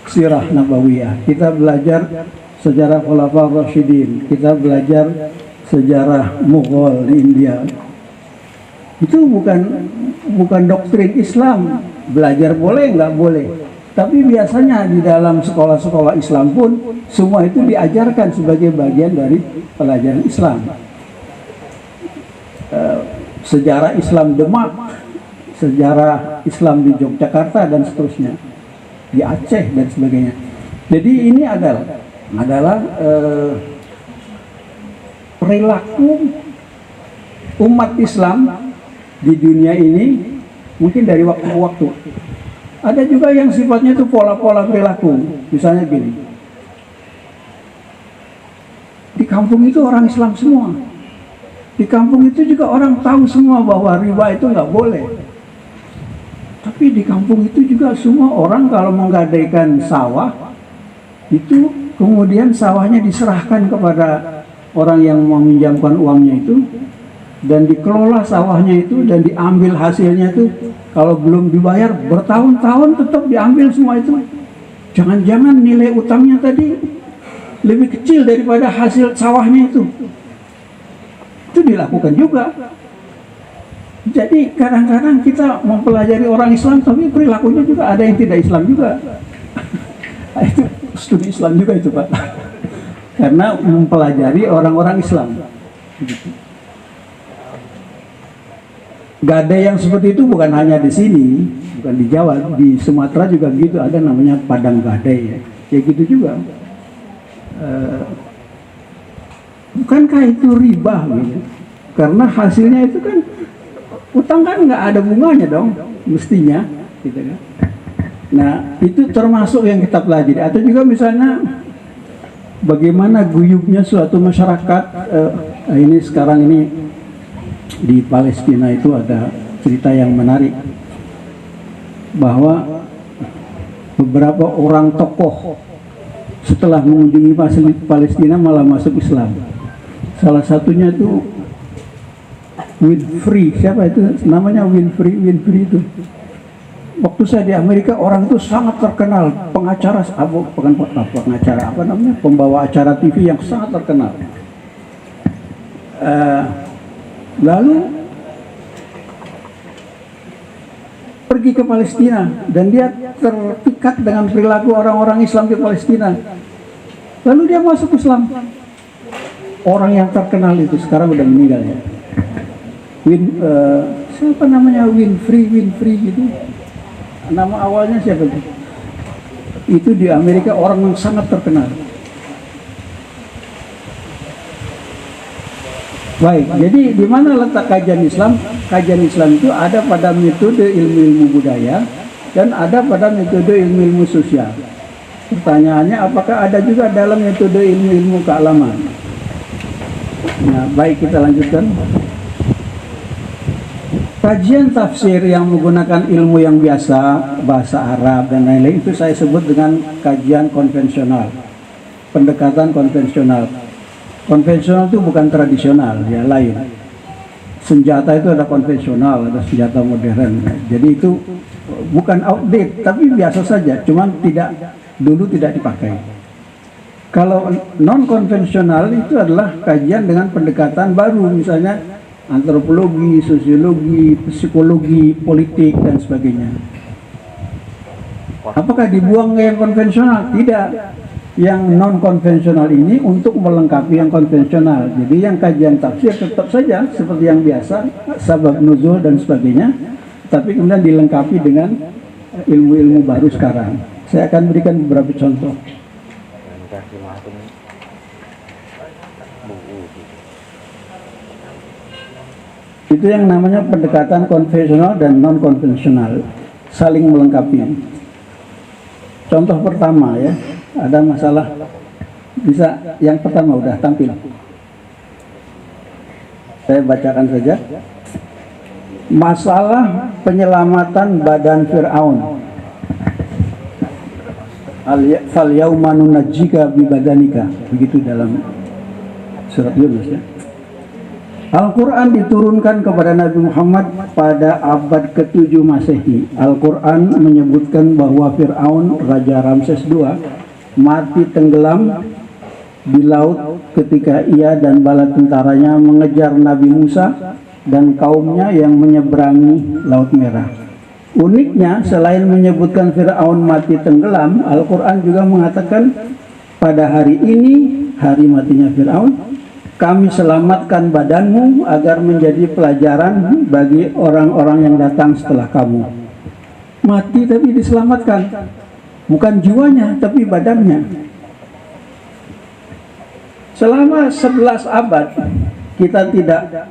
sirah nabawiyah, kita belajar sejarah Khulafaur Rasyidin, kita belajar sejarah Mughal di India. Itu bukan doktrin Islam. Belajar boleh, nggak boleh. Tapi biasanya di dalam sekolah-sekolah Islam pun semua itu diajarkan sebagai bagian dari pelajaran Islam. Sejarah Islam Demak, sejarah Islam di Yogyakarta dan seterusnya, di Aceh dan sebagainya. Jadi ini adalah perilaku umat Islam di dunia ini mungkin dari waktu ke waktu. Ada juga yang sifatnya itu pola-pola perilaku. Misalnya gini, di kampung itu orang Islam semua. Di kampung itu juga orang tahu semua bahwa riba itu nggak boleh. Tapi di kampung itu juga semua orang kalau menggadaikan sawah, itu kemudian sawahnya diserahkan kepada orang yang meminjamkan uangnya itu, dan dikelola sawahnya itu, dan diambil hasilnya itu. Kalau belum dibayar bertahun-tahun tetap diambil semua itu. Jangan-jangan nilai utangnya tadi lebih kecil daripada hasil sawahnya itu. Itu dilakukan juga. Jadi kadang-kadang kita mempelajari orang Islam, tapi perilakunya juga ada yang tidak Islam juga. Itu studi Islam juga itu, Pak. Karena mempelajari orang-orang Islam. Gadai yang seperti itu bukan hanya di sini, bukan di Jawa, di Sumatera juga gitu, ada namanya padang gadai ya. Ya gitu juga. Bukankah itu riba gitu? Karena hasilnya itu kan utang kan nggak ada bunganya dong, mestinya, gitu kan. Nah itu termasuk yang kita pelajari. Atau juga misalnya bagaimana guyubnya suatu masyarakat. Ini sekarang ini di Palestina itu ada cerita yang menarik bahwa beberapa orang tokoh setelah mengunjungi Palestina malah masuk Islam. Salah satunya itu Winfrey, siapa itu namanya? Winfrey itu. Waktu saya di Amerika, orang itu sangat terkenal, pengacara, pembawa acara TV yang sangat terkenal. Lalu pergi ke Palestina dan dia terpikat dengan perilaku orang-orang Islam di Palestina. Lalu dia masuk Islam. Orang yang terkenal itu sekarang udah meninggal ya. Siapa namanya? Winfrey gitu. Nama awalnya siapa itu? Itu di Amerika orang yang sangat terkenal. Baik, jadi di mana letak kajian Islam? Kajian Islam itu ada pada metode ilmu-ilmu budaya dan ada pada metode ilmu-ilmu sosial. Pertanyaannya, apakah ada juga dalam metode ilmu-ilmu kealaman? Nah, baik, kita lanjutkan. Kajian tafsir yang menggunakan ilmu yang biasa, bahasa Arab dan lain-lain, itu saya sebut dengan kajian konvensional, pendekatan konvensional. Konvensional itu bukan tradisional, ya lain. Senjata itu ada konvensional, ada senjata modern. Jadi itu bukan outdated, tapi biasa saja, cuman dulu tidak dipakai. Kalau non konvensional itu adalah kajian dengan pendekatan baru, misalnya antropologi, sosiologi, psikologi, politik dan sebagainya. Apakah dibuang yang konvensional? Tidak. Yang non konvensional ini untuk melengkapi yang konvensional. Jadi yang kajian tafsir tetap saja seperti yang biasa, sabab nuzul dan sebagainya, tapi kemudian dilengkapi dengan ilmu-ilmu baru sekarang. Saya akan berikan beberapa contoh. Itu yang namanya pendekatan konvensional dan non konvensional, saling melengkapi. Contoh pertama ya, ada masalah, bisa yang pertama udah tampil. Saya bacakan saja. Masalah penyelamatan badan Fir'aun. Fal yauma nunajjika bi badanika. Begitu dalam surat Yunus ya. Al-Quran diturunkan kepada Nabi Muhammad pada abad ke-7 Masehi. Al-Quran menyebutkan bahwa Fir'aun, Raja Ramses II, mati tenggelam di laut ketika ia dan bala tentaranya mengejar Nabi Musa dan kaumnya yang menyeberangi Laut Merah. Uniknya, selain menyebutkan Fir'aun mati tenggelam, Al-Quran juga mengatakan pada hari ini, hari matinya Fir'aun, kami selamatkan badanmu agar menjadi pelajaran bagi orang-orang yang datang setelah kamu. Mati tapi diselamatkan, bukan jiwanya tapi badannya. Selama 11 abad kita tidak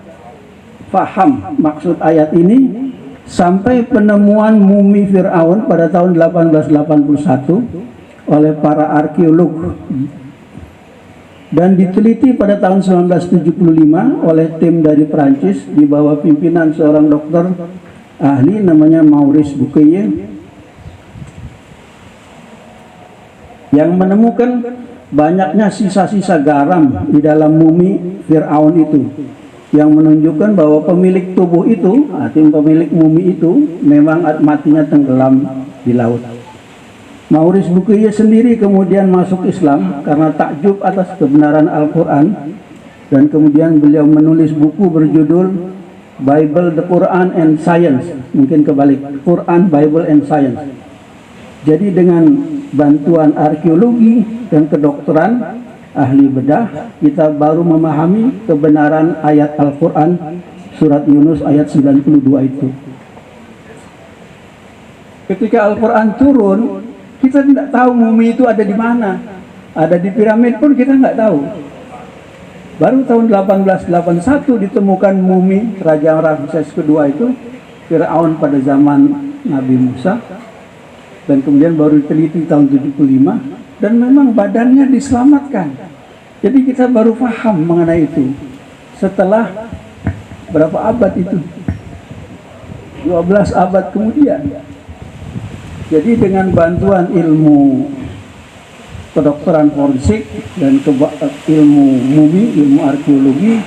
paham maksud ayat ini sampai penemuan mumi Fir'aun pada tahun 1881 oleh para arkeolog dan diteliti pada tahun 1975 oleh tim dari Prancis di bawah pimpinan seorang dokter ahli namanya Maurice Bucaille yang menemukan banyaknya sisa-sisa garam di dalam mumi Fir'aun itu, yang menunjukkan bahwa pemilik tubuh itu, tim pemilik mumi itu memang matinya tenggelam di laut. Maurice Bucaille sendiri kemudian masuk Islam karena takjub atas kebenaran Al-Quran, dan kemudian beliau menulis buku berjudul Bible, the Quran and Science, mungkin kebalik, Quran, Bible and Science. Jadi dengan bantuan arkeologi dan kedokteran ahli bedah, kita baru memahami kebenaran ayat Al-Quran surat Yunus ayat 92 itu. Ketika Al-Quran turun, kita tidak tahu mumi itu ada di mana. Ada di piramid pun kita nggak tahu. Baru tahun 1881 ditemukan mumi Raja Ramses II itu, Fir'aun pada zaman Nabi Musa. Dan kemudian baru diteliti tahun 75. Dan memang badannya diselamatkan. Jadi kita baru paham mengenai itu. Setelah berapa abad itu? 12 abad kemudian. Jadi dengan bantuan ilmu kedokteran forensik dan ilmu mumi, ilmu arkeologi,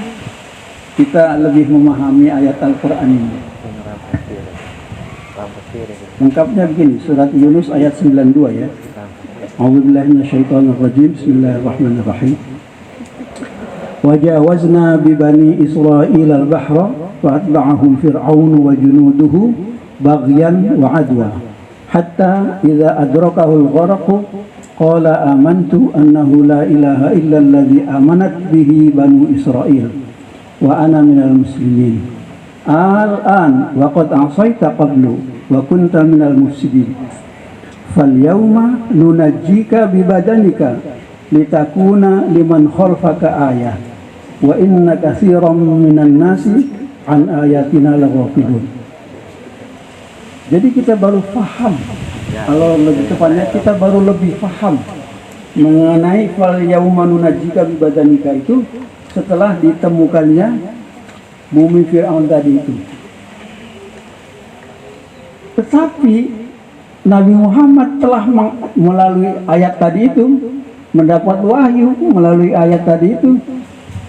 kita lebih memahami ayat Al-Quran ini. Lengkapnya begini, surat Yunus ayat 92 ya. A'udzubillahi minasyaitonirrajim. Bismillahirrahmanirrahim. Wajawazna bi bani Israil al-bahra fa'atba'ahum fir'aun wa junuduhu baghyan wa adwa. Hatta idza adrakahul gharaqu qala amantu annahu la ilaha illa alladhi amanat bihi banu Israil wa ana minal muslimin. Al-an wa qad asaita qablu wa kunta minal mufsidin. Fal yawma nunajjika bi badanika litakuna liman khalfaka ayah wa inna katsiran minan nasi an ayatina laghafilun. Jadi kita baru paham, kalau lebih tepatnya kita baru lebih paham mengenai fal yauma nunajjika bi badanika itu setelah ditemukannya mumi Fir'aun tadi itu. Tetapi Nabi Muhammad telah melalui ayat tadi itu mendapat wahyu melalui ayat tadi itu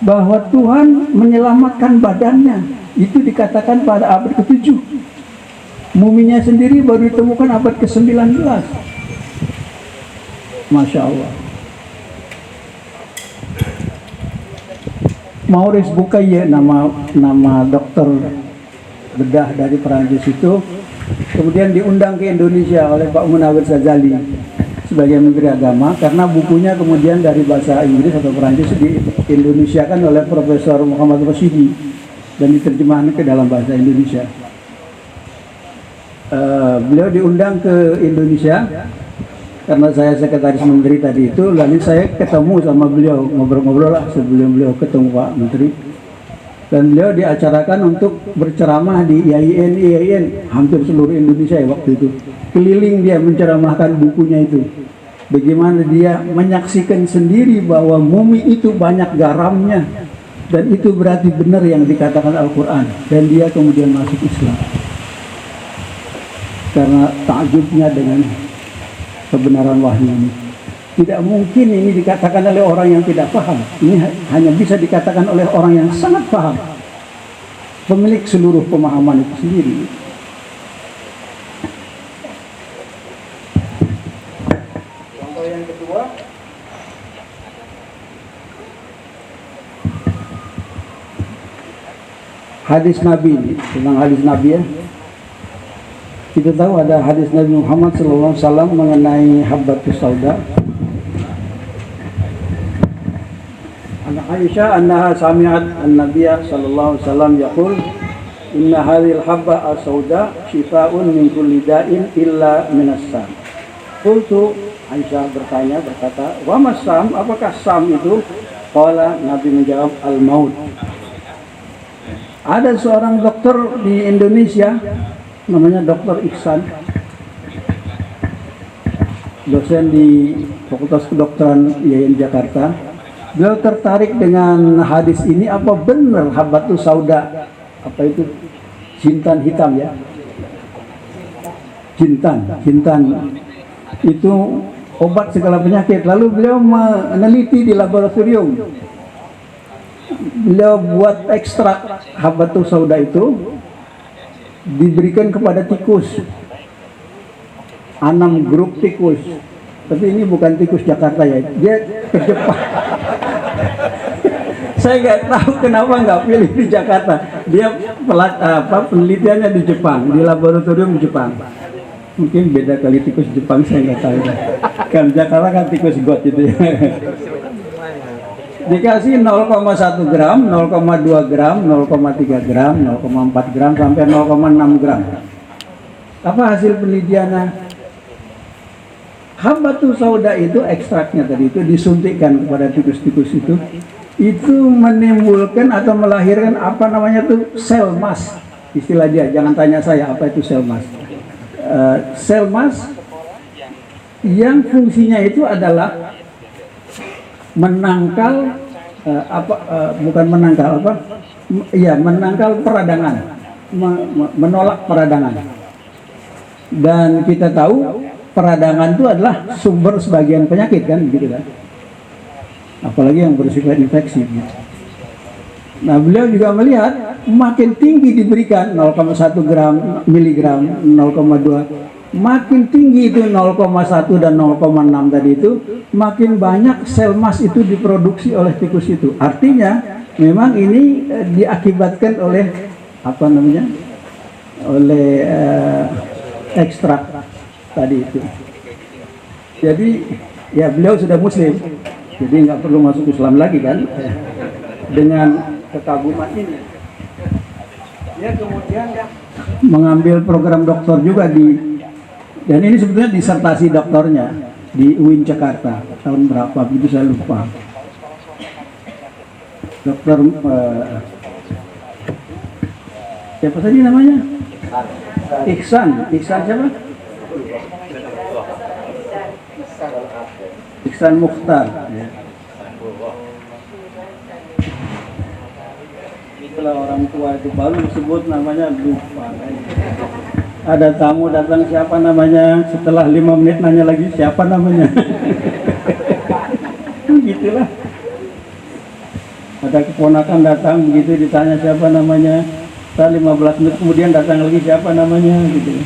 bahwa Tuhan menyelamatkan badannya. Itu dikatakan pada abad ke-7. Muminya sendiri baru ditemukan abad ke-19. Masya Allah. Maurice Bucaille, nama dokter bedah dari Perancis itu, kemudian diundang ke Indonesia oleh Pak Munawir Sazali sebagai Menteri Agama, karena bukunya kemudian dari bahasa Inggris atau Perancis di-Indonesiakan oleh Profesor Muhammad Rashidi dan diterjemahkan ke dalam bahasa Indonesia. Beliau diundang ke Indonesia karena saya sekretaris menteri tadi itu, lalu saya ketemu sama beliau, ngobrol-ngobrol lah sebelum beliau ketemu Pak Menteri, dan beliau diacarakan untuk berceramah di IAIN hampir seluruh Indonesia waktu itu, keliling dia menceramahkan bukunya itu, bagaimana dia menyaksikan sendiri bahwa mumi itu banyak garamnya dan itu berarti benar yang dikatakan Al-Quran, dan dia kemudian masuk Islam karena takjubnya dengan kebenaran wahyu ini. Tidak mungkin ini dikatakan oleh orang yang tidak paham. Ini hanya bisa dikatakan oleh orang yang sangat paham. pemilik seluruh pemahaman itu sendiri. Contoh yang kedua, hadis Nabi ini, tentang hadis Nabi ya. Kita tahu ada hadis Nabi Muhammad SAW mengenai habbatus sauda. An Aisyah annaha sami'at an-nabiy sallallahu alaihi wasallam yaqul inna hadhil habba as-sauda shifaa'un min kulli da'in illa minas sam. Qultu, Aisyah berkata, wa mas sam, apakah sam itu? Qala, Nabi menjawab, al-maut. Ada seorang dokter di Indonesia namanya Dr. Ihsan, dosen di Fakultas Kedokteran IAIN Jakarta. Beliau tertarik dengan hadis ini, apa benar habbatus sauda, apa itu jintan hitam ya, jintan itu obat segala penyakit. Lalu beliau meneliti di laboratorium, beliau buat ekstrak habbatus sauda itu, diberikan kepada tikus, 6 grup tikus. Tapi ini bukan tikus Jakarta ya, dia ke Jepang. Saya nggak tahu kenapa nggak pilih di Jakarta. Dia penelitiannya di Jepang, di laboratorium Jepang. Mungkin beda kali tikus Jepang, saya nggak tahu. Kan Jakarta kan tikus got gitu ya. Dikasih 0,1 gram, 0,2 gram, 0,3 gram, 0,4 gram, sampai 0,6 gram. Apa hasil penelitiannya? Habbatus sauda itu, ekstraknya tadi itu disuntikkan kepada tikus-tikus itu menimbulkan atau melahirkan apa namanya tuh sel mas, istilah dia. Jangan tanya saya apa itu sel mas. Sel mas yang fungsinya itu adalah menangkal menangkal peradangan, menolak peradangan. Dan kita tahu peradangan itu adalah sumber sebagian penyakit kan, gitu kan. Apalagi yang bersifat infeksi. Nah, beliau juga melihat makin tinggi diberikan 0,1 gram miligram, 0,2, makin tinggi itu 0,1 dan 0,6 tadi itu, makin banyak sel mas itu diproduksi oleh tikus itu. Artinya memang ini diakibatkan oleh apa namanya? Oleh ekstrak tadi itu. Jadi ya beliau sudah muslim, jadi nggak perlu masuk Islam lagi kan, dengan kekaguman ini. Dia kemudian mengambil program doktor juga dan ini sebetulnya disertasi doktornya di UIN Jakarta tahun berapa begitu saya lupa. Dokter siapa tadi namanya? Ihsan siapa? Ihsan Mukhtar. Ya. Itulah orang tua itu, baru disebut namanya lupa. Ada tamu datang, siapa namanya, setelah 5 menit nanya lagi siapa namanya. Gitulah. Ada keponakan datang, begitu ditanya siapa namanya, setelah 15 menit kemudian datang lagi siapa namanya, gitu.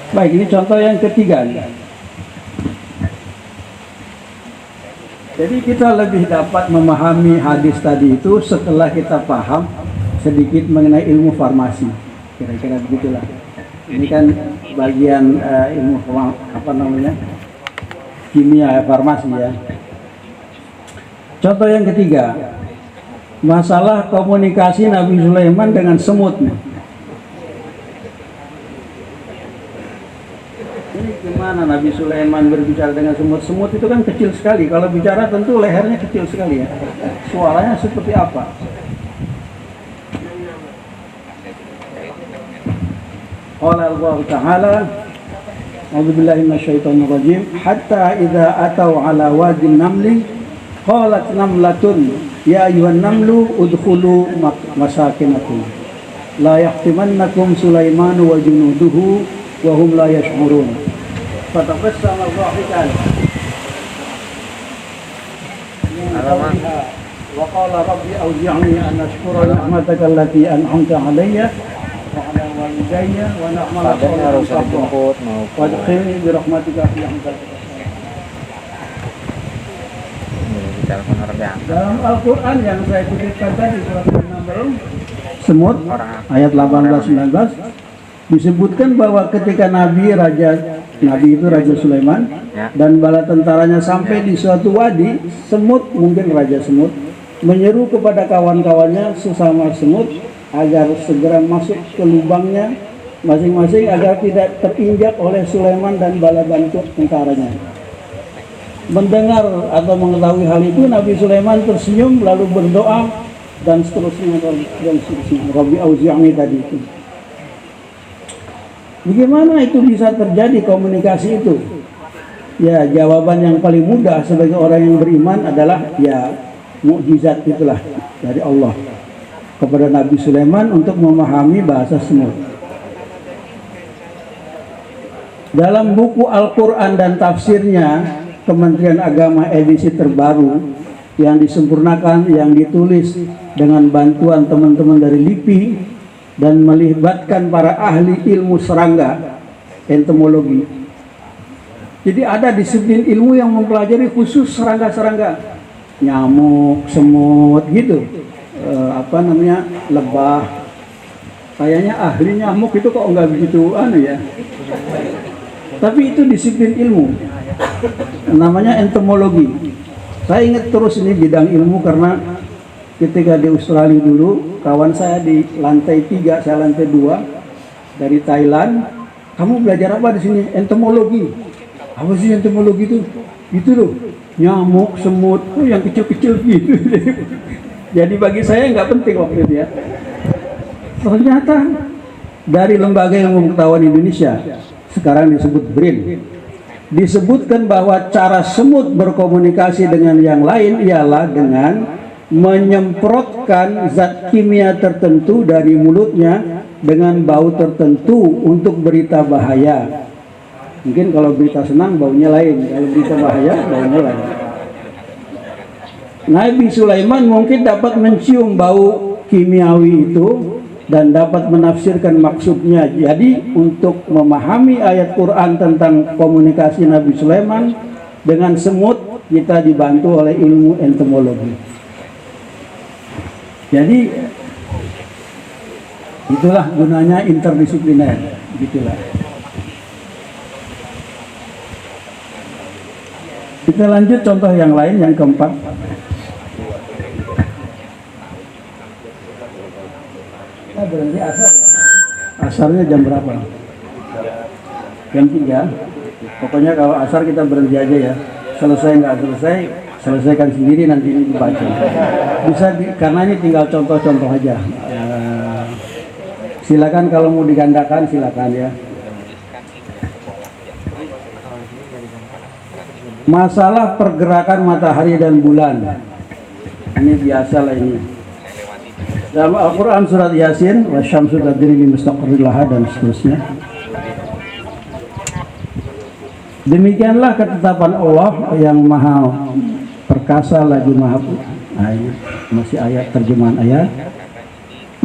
Baik, ini contoh yang ketiga. Jadi kita lebih dapat memahami hadis tadi itu setelah kita paham sedikit mengenai ilmu farmasi. Kira-kira begitulah. Ini kan bagian ilmu apa namanya, kimia farmasi ya. Contoh yang ketiga, masalah komunikasi Nabi Sulaiman dengan semut. Ini gimana Nabi Sulaiman berbicara dengan semut? Semut itu kan kecil sekali. Kalau bicara tentu lehernya kecil sekali ya. Suaranya seperti apa? Qala Allah Ta'ala, A'udzubillahi minasyaitonir rajim, hatta idza atau ala wadin namli qalat namlatun ya ayyuhan namlu udkhulu masakinakum la yahtimannakum Sulaimanu wa junuduhu wa hum la yash'urun. Fatabassama dhahikan. وقال ربي أوزعني أن أشكر نعمتك التي أنعمت علي وعلى والدي وأن أعمل صالحا ترضاه وادخلني برحمتك في عبادك. Dalam Al-Quran yang saya kutipkan tadi surat An-Naml semut ayat 18-19 disebutkan bahwa ketika Nabi itu Raja Sulaiman dan bala tentaranya sampai di suatu wadi, semut, mungkin Raja Semut, menyeru kepada kawan-kawannya sesama semut agar segera masuk ke lubangnya masing-masing agar tidak terinjak oleh Sulaiman dan bala bantu tentaranya. Mendengar atau mengetahui hal itu, Nabi Sulaiman tersenyum lalu berdoa dan seterusnya. Rabbi auzi'ni tadi itu. Bagaimana itu bisa terjadi komunikasi itu? Ya, jawaban yang paling mudah sebagai orang yang beriman adalah ya mukjizat itulah dari Allah kepada Nabi Sulaiman untuk memahami bahasa semut. Dalam buku Al-Quran dan tafsirnya Kementerian Agama edisi terbaru yang disempurnakan, yang ditulis dengan bantuan teman-teman dari LIPI dan melibatkan para ahli ilmu serangga, entomologi. Jadi ada disiplin ilmu yang mempelajari khusus serangga-serangga, nyamuk, semut gitu, lebah. Kayaknya ahli nyamuk itu kok enggak begitu ya. Tapi itu disiplin ilmu, namanya entomologi. Saya ingat terus ini bidang ilmu karena ketika di Australia dulu, kawan saya di lantai 3, saya lantai 2 dari Thailand. Kamu belajar apa di sini? Entomologi. Apa sih entomologi itu? Itu loh, nyamuk, semut, yang kecil-kecil gitu. Jadi bagi saya nggak penting waktu itu ya. Ternyata dari Lembaga Ilmu Pengetahuan Indonesia, sekarang disebut BRIN, disebutkan bahwa cara semut berkomunikasi dengan yang lain ialah dengan menyemprotkan zat kimia tertentu dari mulutnya dengan bau tertentu untuk berita bahaya. Mungkin kalau berita senang baunya lain, kalau berita bahaya baunya lain. Nabi Sulaiman mungkin dapat mencium bau kimiawi itu dan dapat menafsirkan maksudnya. Jadi untuk memahami ayat Quran tentang komunikasi Nabi Sulaiman dengan semut, kita dibantu oleh ilmu entomologi. Jadi itulah gunanya interdisipliner, gitulah. Kita lanjut contoh yang lain, yang keempat. Kita berhenti asar. Asarnya jam berapa? Jam 3. Pokoknya kalau asar kita berhenti aja ya. Selesai nggak selesai, selesaikan sendiri, nanti ini dibaca. Bisa karena ini tinggal contoh-contoh aja. Silakan kalau mau digandakan silakan ya. Masalah pergerakan matahari dan bulan, ini biasalah ini. Dalam Al-Quran surat Yasin, wasyamsu tajri li mustaqarrin laha, dan seterusnya. Demikianlah ketetapan Allah yang maha perkasa lagi maha ayat, masih ayat terjemahan ayat.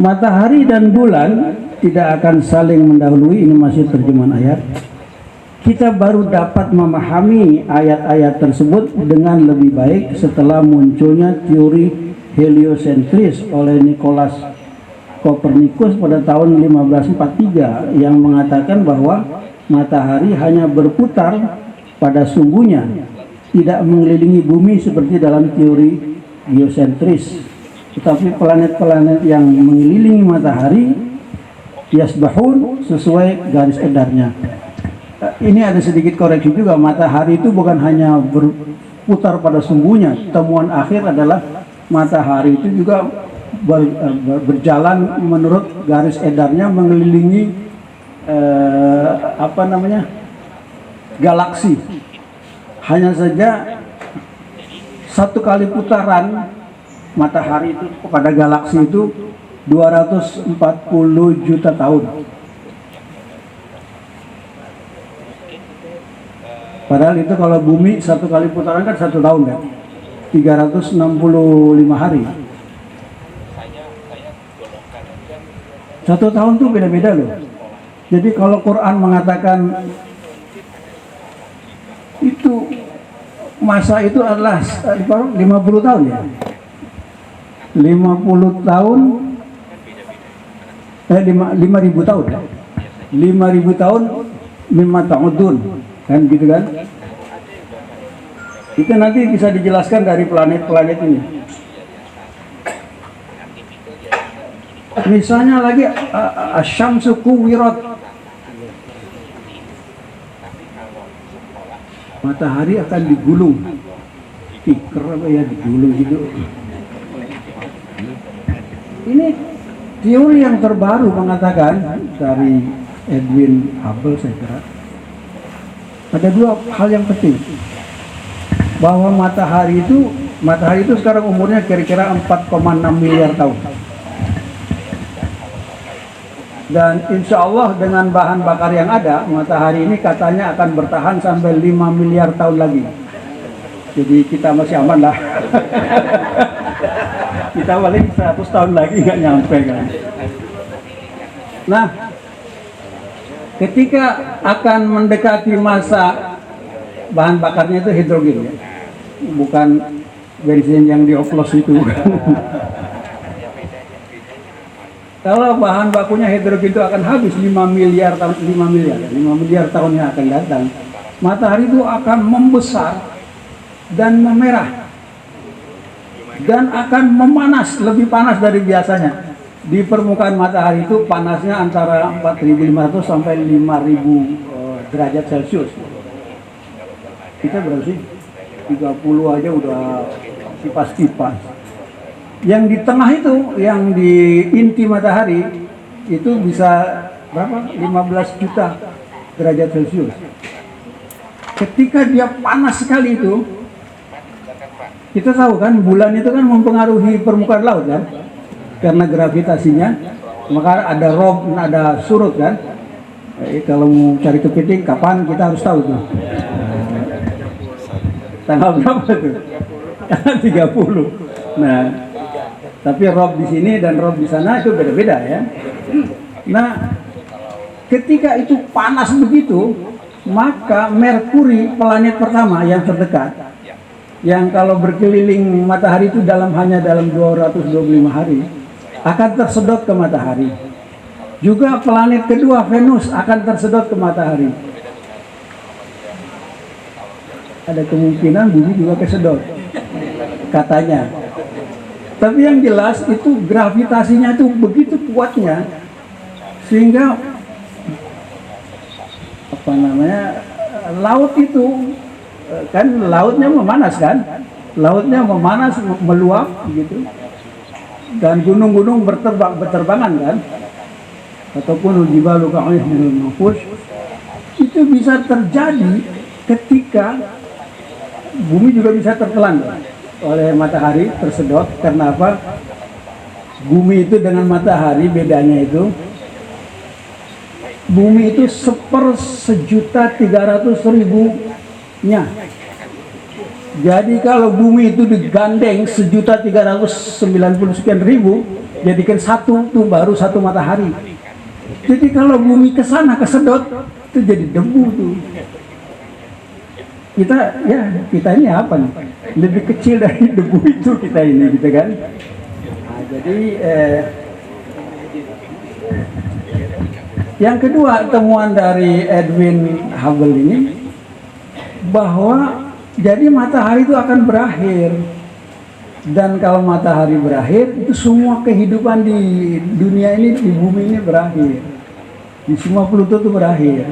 Matahari dan bulan tidak akan saling mendahului, ini masih terjemahan ayat. Kita baru dapat memahami ayat-ayat tersebut dengan lebih baik setelah munculnya teori heliosentris oleh Nicolaus Copernicus pada tahun 1543 yang mengatakan bahwa matahari hanya berputar pada sumbunya, tidak mengelilingi bumi seperti dalam teori geosentris. Tetapi planet-planet yang mengelilingi matahari yasbahun sesuai garis edarnya. Ini ada sedikit koreksi juga, matahari itu bukan hanya berputar pada sumbunya. Temuan akhir adalah matahari itu juga berjalan menurut garis edarnya mengelilingi galaksi. Hanya saja satu kali putaran matahari itu pada galaksi itu 240 juta tahun. Padahal itu kalau bumi satu kali putaran kan 1 tahun kan. 365 hari. 1 tahun tuh beda-beda loh. Jadi kalau Quran mengatakan itu masa itu adalah 50 tahun ya. 50 tahun 5.000 tahun ya. 5.000 tahun mimma ta'udun kan gitu kan. Itu nanti bisa dijelaskan dari planet-planet ini. Misalnya lagi asyamsu kuwirat, matahari akan digulung, tikar apa ya, digulung gitu. Ini teori yang terbaru mengatakan dari Edwin Hubble, saya kira ada 2 hal yang penting, bahwa matahari itu sekarang umurnya kira-kira 4,6 miliar tahun. Dan insya Allah dengan bahan bakar yang ada, matahari ini katanya akan bertahan sampai 5 miliar tahun lagi. Jadi kita masih aman lah. Kita paling 100 tahun lagi nggak nyampe kan. Nah, ketika akan mendekati masa bahan bakarnya itu hidrogen ya, bukan bensin yang dioplos itu. Kalau bahan bakunya hidrogen itu akan habis 5 miliar tahun yang akan datang, matahari itu akan membesar dan memerah dan akan memanas, lebih panas dari biasanya. Di permukaan matahari itu panasnya antara 4.500 sampai 5.000 derajat Celcius. Kita berapa sih? 30 aja udah kipas-kipas. Yang di tengah itu, yang di inti matahari itu bisa berapa? 15 juta derajat Celcius. Ketika dia panas sekali itu, kita tahu kan bulan itu kan mempengaruhi permukaan laut kan, karena gravitasinya, maka ada rob, ada surut kan. Kalau mau cari kepiting, kapan kita harus tahu tuh. Tanggal berapa tuh? Tanggal 30. Nah, tapi rob di sini dan rob di sana itu beda-beda ya. Nah, ketika itu panas begitu, maka Merkuri, planet pertama yang terdekat, yang kalau berkeliling matahari itu hanya dalam 225 hari, akan tersedot ke matahari. Juga planet kedua, Venus, akan tersedot ke matahari. Ada kemungkinan bumi juga kesedot, katanya. Tapi yang jelas itu gravitasinya itu begitu kuatnya sehingga laut itu kan lautnya memanas kan, meluap gitu, dan gunung-gunung berterbangan kan, ataupun jibalu ka'ihul manfush. Itu bisa terjadi ketika bumi juga bisa tertelan oleh matahari, tersedot. Karena apa? Bumi itu dengan matahari bedanya itu, bumi itu 1/1.300.000-nya. Jadi kalau bumi itu digandeng 1.390 sekian ribu, jadikan satu tuh baru satu matahari. Jadi kalau bumi ke sana kesedot, itu jadi debu tuh. Kita ini apa nih? Lebih kecil dari debu itu kita ini, gitu kan? Nah, jadi yang kedua, temuan dari Edwin Hubble ini, bahwa jadi matahari itu akan berakhir. Dan kalau matahari berakhir, itu semua kehidupan di dunia ini, di bumi ini berakhir. Di semua Pluto itu berakhir.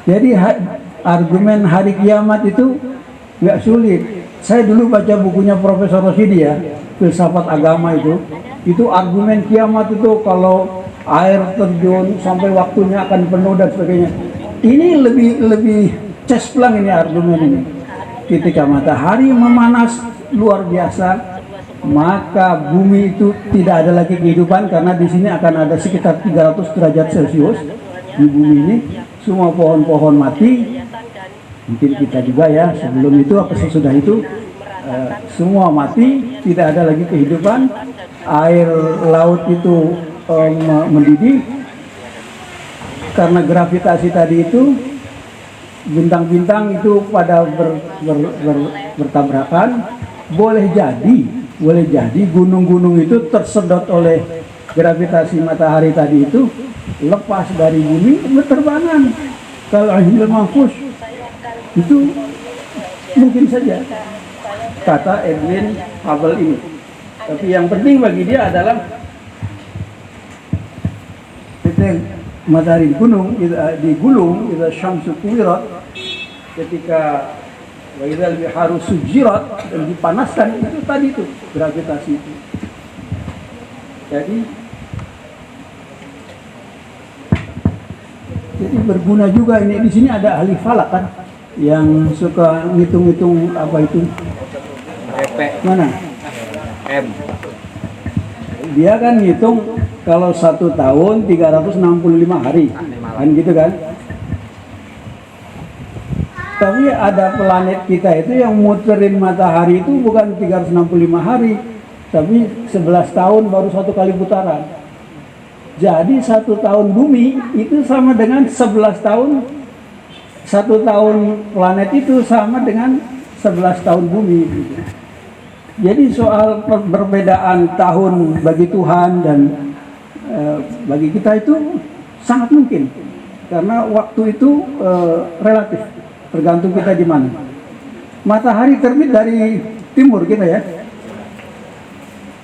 Jadi argumen hari kiamat itu nggak sulit. Saya dulu baca bukunya Profesor Rosidi ya, filsafat agama itu argumen kiamat itu kalau air terjun sampai waktunya akan penuh dan sebagainya. Ini lebih cesplang ini argumen ini. Ketika matahari memanas luar biasa, maka bumi itu tidak ada lagi kehidupan, karena di sini akan ada sekitar 300 derajat Celcius di bumi ini. Semua pohon-pohon mati. Mungkin kita juga ya, sebelum itu atau sesudah itu semua mati, tidak ada lagi kehidupan, air laut itu mendidih karena gravitasi tadi itu, bintang-bintang itu pada bertabrakan. Boleh jadi gunung-gunung itu tersedot oleh gravitasi matahari tadi itu, lepas dari bumi berterbangan. Kalau Lauhul Mahfuz itu mungkin saja, kata Edwin Hubble ini. Tapi yang penting bagi dia adalah matahari digulung, itu syamsu kuwirat, ketika wa idzal biharu sujirat, dan dipanaskan, itu tadi itu gravitasi itu. Jadi berguna juga ini. Di sini ada ahli falak kan yang suka ngitung-ngitung apa itu? Mana? M. Dia kan ngitung kalau 1 tahun 365 hari, kan gitu kan? Tapi ada planet kita itu yang muterin matahari itu bukan 365 hari, tapi 11 tahun baru 1 kali putaran. Jadi 1 tahun bumi itu sama dengan 11 tahun. 1 tahun planet itu sama dengan 11 tahun bumi. Jadi soal perbedaan tahun bagi Tuhan dan bagi kita itu sangat mungkin, karena waktu itu relatif, tergantung kita di mana. Matahari terbit dari timur kita ya.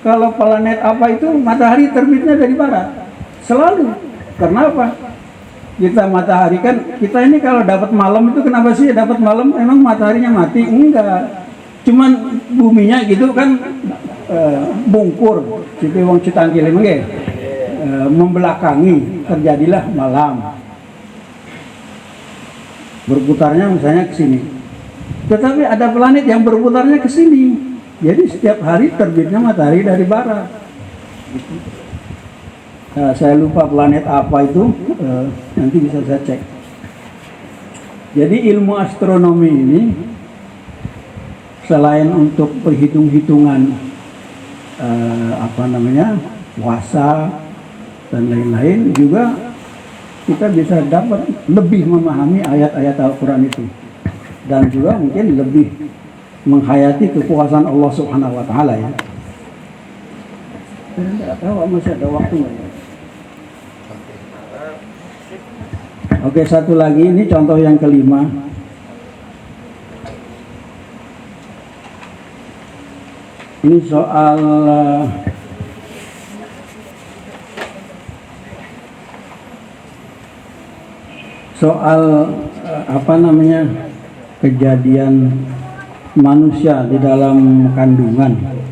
Kalau planet apa itu matahari terbitnya dari barat. Selalu. Kenapa? Kita matahari kan, kita ini kalau dapat malam itu kenapa sih dapat malam? Emang mataharinya mati? Enggak. Cuman buminya gitu kan bungkur, jadi wong Citangkil emang membelakangi, terjadilah malam. Berputarnya misalnya ke sini. Tetapi ada planet yang berputarnya ke sini. Jadi setiap hari terbitnya matahari dari barat. Saya lupa planet apa itu, nanti bisa saya cek. Jadi ilmu astronomi ini selain untuk perhitung-hitungan puasa dan lain-lain, juga kita bisa dapat lebih memahami ayat-ayat Al-Quran itu, dan juga mungkin lebih menghayati kekuasaan Allah Subhanahu wa Ta'ala ya. Saya tidak tahu masih ada waktu nggak ya? Oke, satu lagi, ini contoh yang kelima. Ini soal kejadian manusia di dalam kandungan.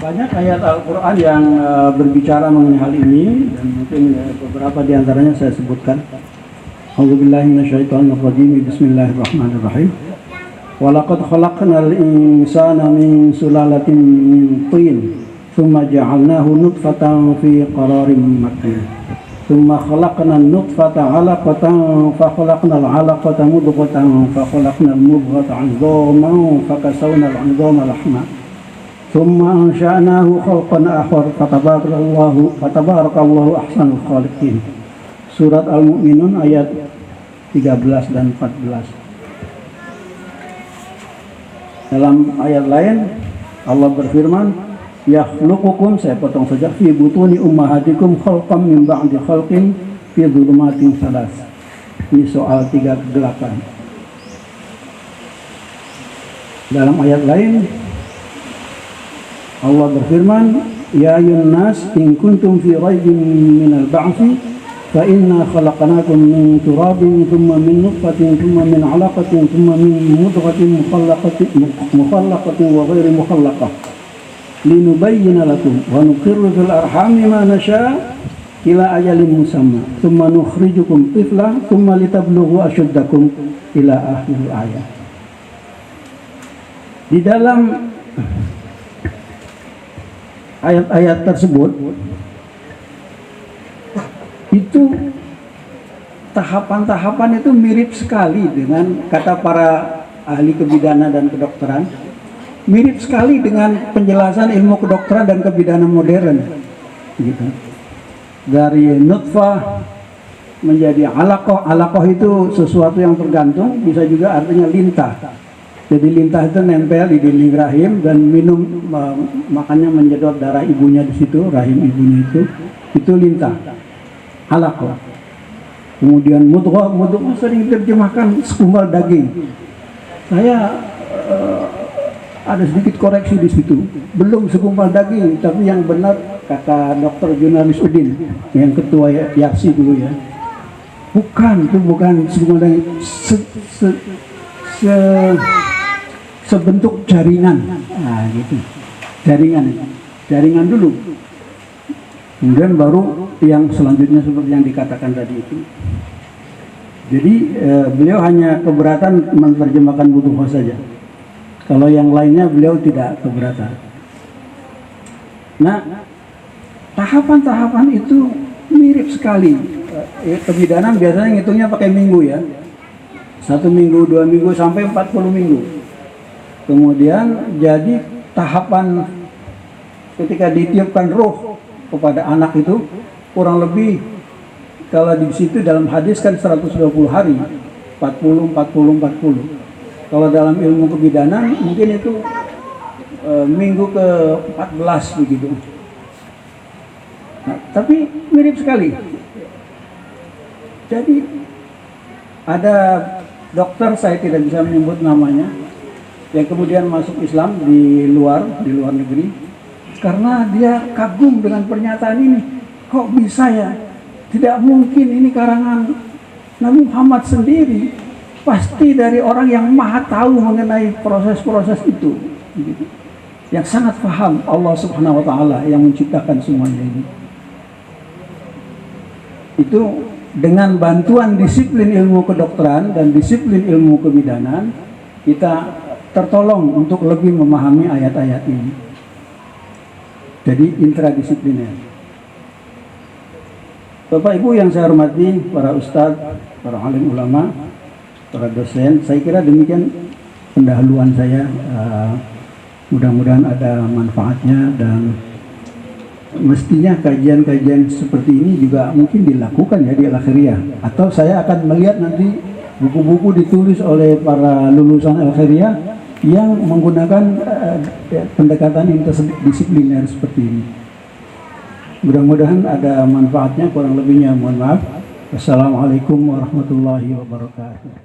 Banyak ayat Al-Quran yang berbicara mengenai hal ini, dan mungkin beberapa diantaranya saya sebutkan. A'udzubillahi minasyaitonirrajim. Bismillahirrahmanirrahim. Walaqad khalaqnal insana min sulalatin min tin, thumma ja'alnahu nutfatan fi qararin makin. Thumma khalaqna an-nutfata 'alaqatan fa khalaqna al-'alaqata mudghatan fa khalaqna al-mudghata 'idhaman fa kasawna al-'idhama lahma. ثم أنشأناه خلقا آخر fatabarakallahu ahsanul khaliqin. Surat Al-Mu'minun ayat 13 dan 14. Dalam ayat lain Allah berfirman, yakhluqukum, saya potong saja, fi butuni ummahatikum khalqan min ba'di khalqin fi dhulumatin salas. Ini soal 38. Dalam ayat lain Allah berfirman, ya ayyuhan nas in kuntum fi raibin minal ba'tsi fa inna khalaqnakum min turabin thumma min nutfatin thumma min 'alaqatin thumma min mudghatin mukhallaqatin wa ghairi mukhallaqah linubayyana lakum wa nuqirru fil arhami ma nasha' ila ajalin musamma thumma nukhrijukum tifla thumma litablughu ashuddakum ila akhir ayat. Di dalam ayat-ayat tersebut tahapan-tahapan itu mirip sekali dengan kata para ahli kebidanan dan kedokteran, mirip sekali dengan penjelasan ilmu kedokteran dan kebidanan modern, gitu. Dari nutfah menjadi alaqah. Alaqah itu sesuatu yang tergantung, bisa juga artinya lintah. Jadi lintah itu nempel di dinding rahim dan minum, makanya menjedot darah ibunya di situ, rahim ibunya itu lintah, alaqah. Kemudian mudghah sering diterjemahkan segumpal daging. Saya ada sedikit koreksi di situ, belum segumpal daging, tapi yang benar kata Dr. Junalis Udin yang ketua YAPSI dulu ya, bukan, itu bukan segumpal daging, sebentuk jaringan, nah gitu, jaringan dulu, kemudian baru yang selanjutnya seperti yang dikatakan tadi itu. Jadi beliau hanya keberatan menerjemahkan mudghah saja. Kalau yang lainnya beliau tidak keberatan. Nah, tahapan-tahapan itu mirip sekali. Kebidanan biasanya ngitungnya pakai minggu ya. 1 minggu, 2 minggu, sampai 40 minggu. Kemudian jadi tahapan ketika ditiupkan roh kepada anak itu kurang lebih, kalau di situ dalam hadis kan 120 hari, 40. Kalau dalam ilmu kebidanan mungkin itu minggu ke-14 begitu. Nah, tapi mirip sekali. Jadi ada dokter, saya tidak bisa menyebut namanya, yang kemudian masuk Islam di luar negeri karena dia kagum dengan pernyataan ini. Kok bisa ya? Tidak mungkin ini karangan Nabi Muhammad sendiri. Pasti dari orang yang maha tahu mengenai proses-proses itu, gitu. Yang sangat paham Allah Subhanahu wa Ta'ala yang menciptakan semuanya ini. Itu dengan bantuan disiplin ilmu kedokteran dan disiplin ilmu kebidanan, kita tertolong untuk lebih memahami ayat-ayat ini. Jadi intradisipliner. Bapak Ibu yang saya hormati, para ustadz, para alim ulama, para dosen, saya kira demikian pendahuluan saya. Mudah-mudahan ada manfaatnya, dan mestinya kajian-kajian seperti ini juga mungkin dilakukan ya di Al-Khairiyah. Atau saya akan melihat nanti buku-buku ditulis oleh para lulusan Al-Khairiyah yang menggunakan pendekatan interdisipliner seperti ini. Mudah-mudahan ada manfaatnya, kurang lebihnya mohon maaf. Wassalamualaikum warahmatullahi wabarakatuh.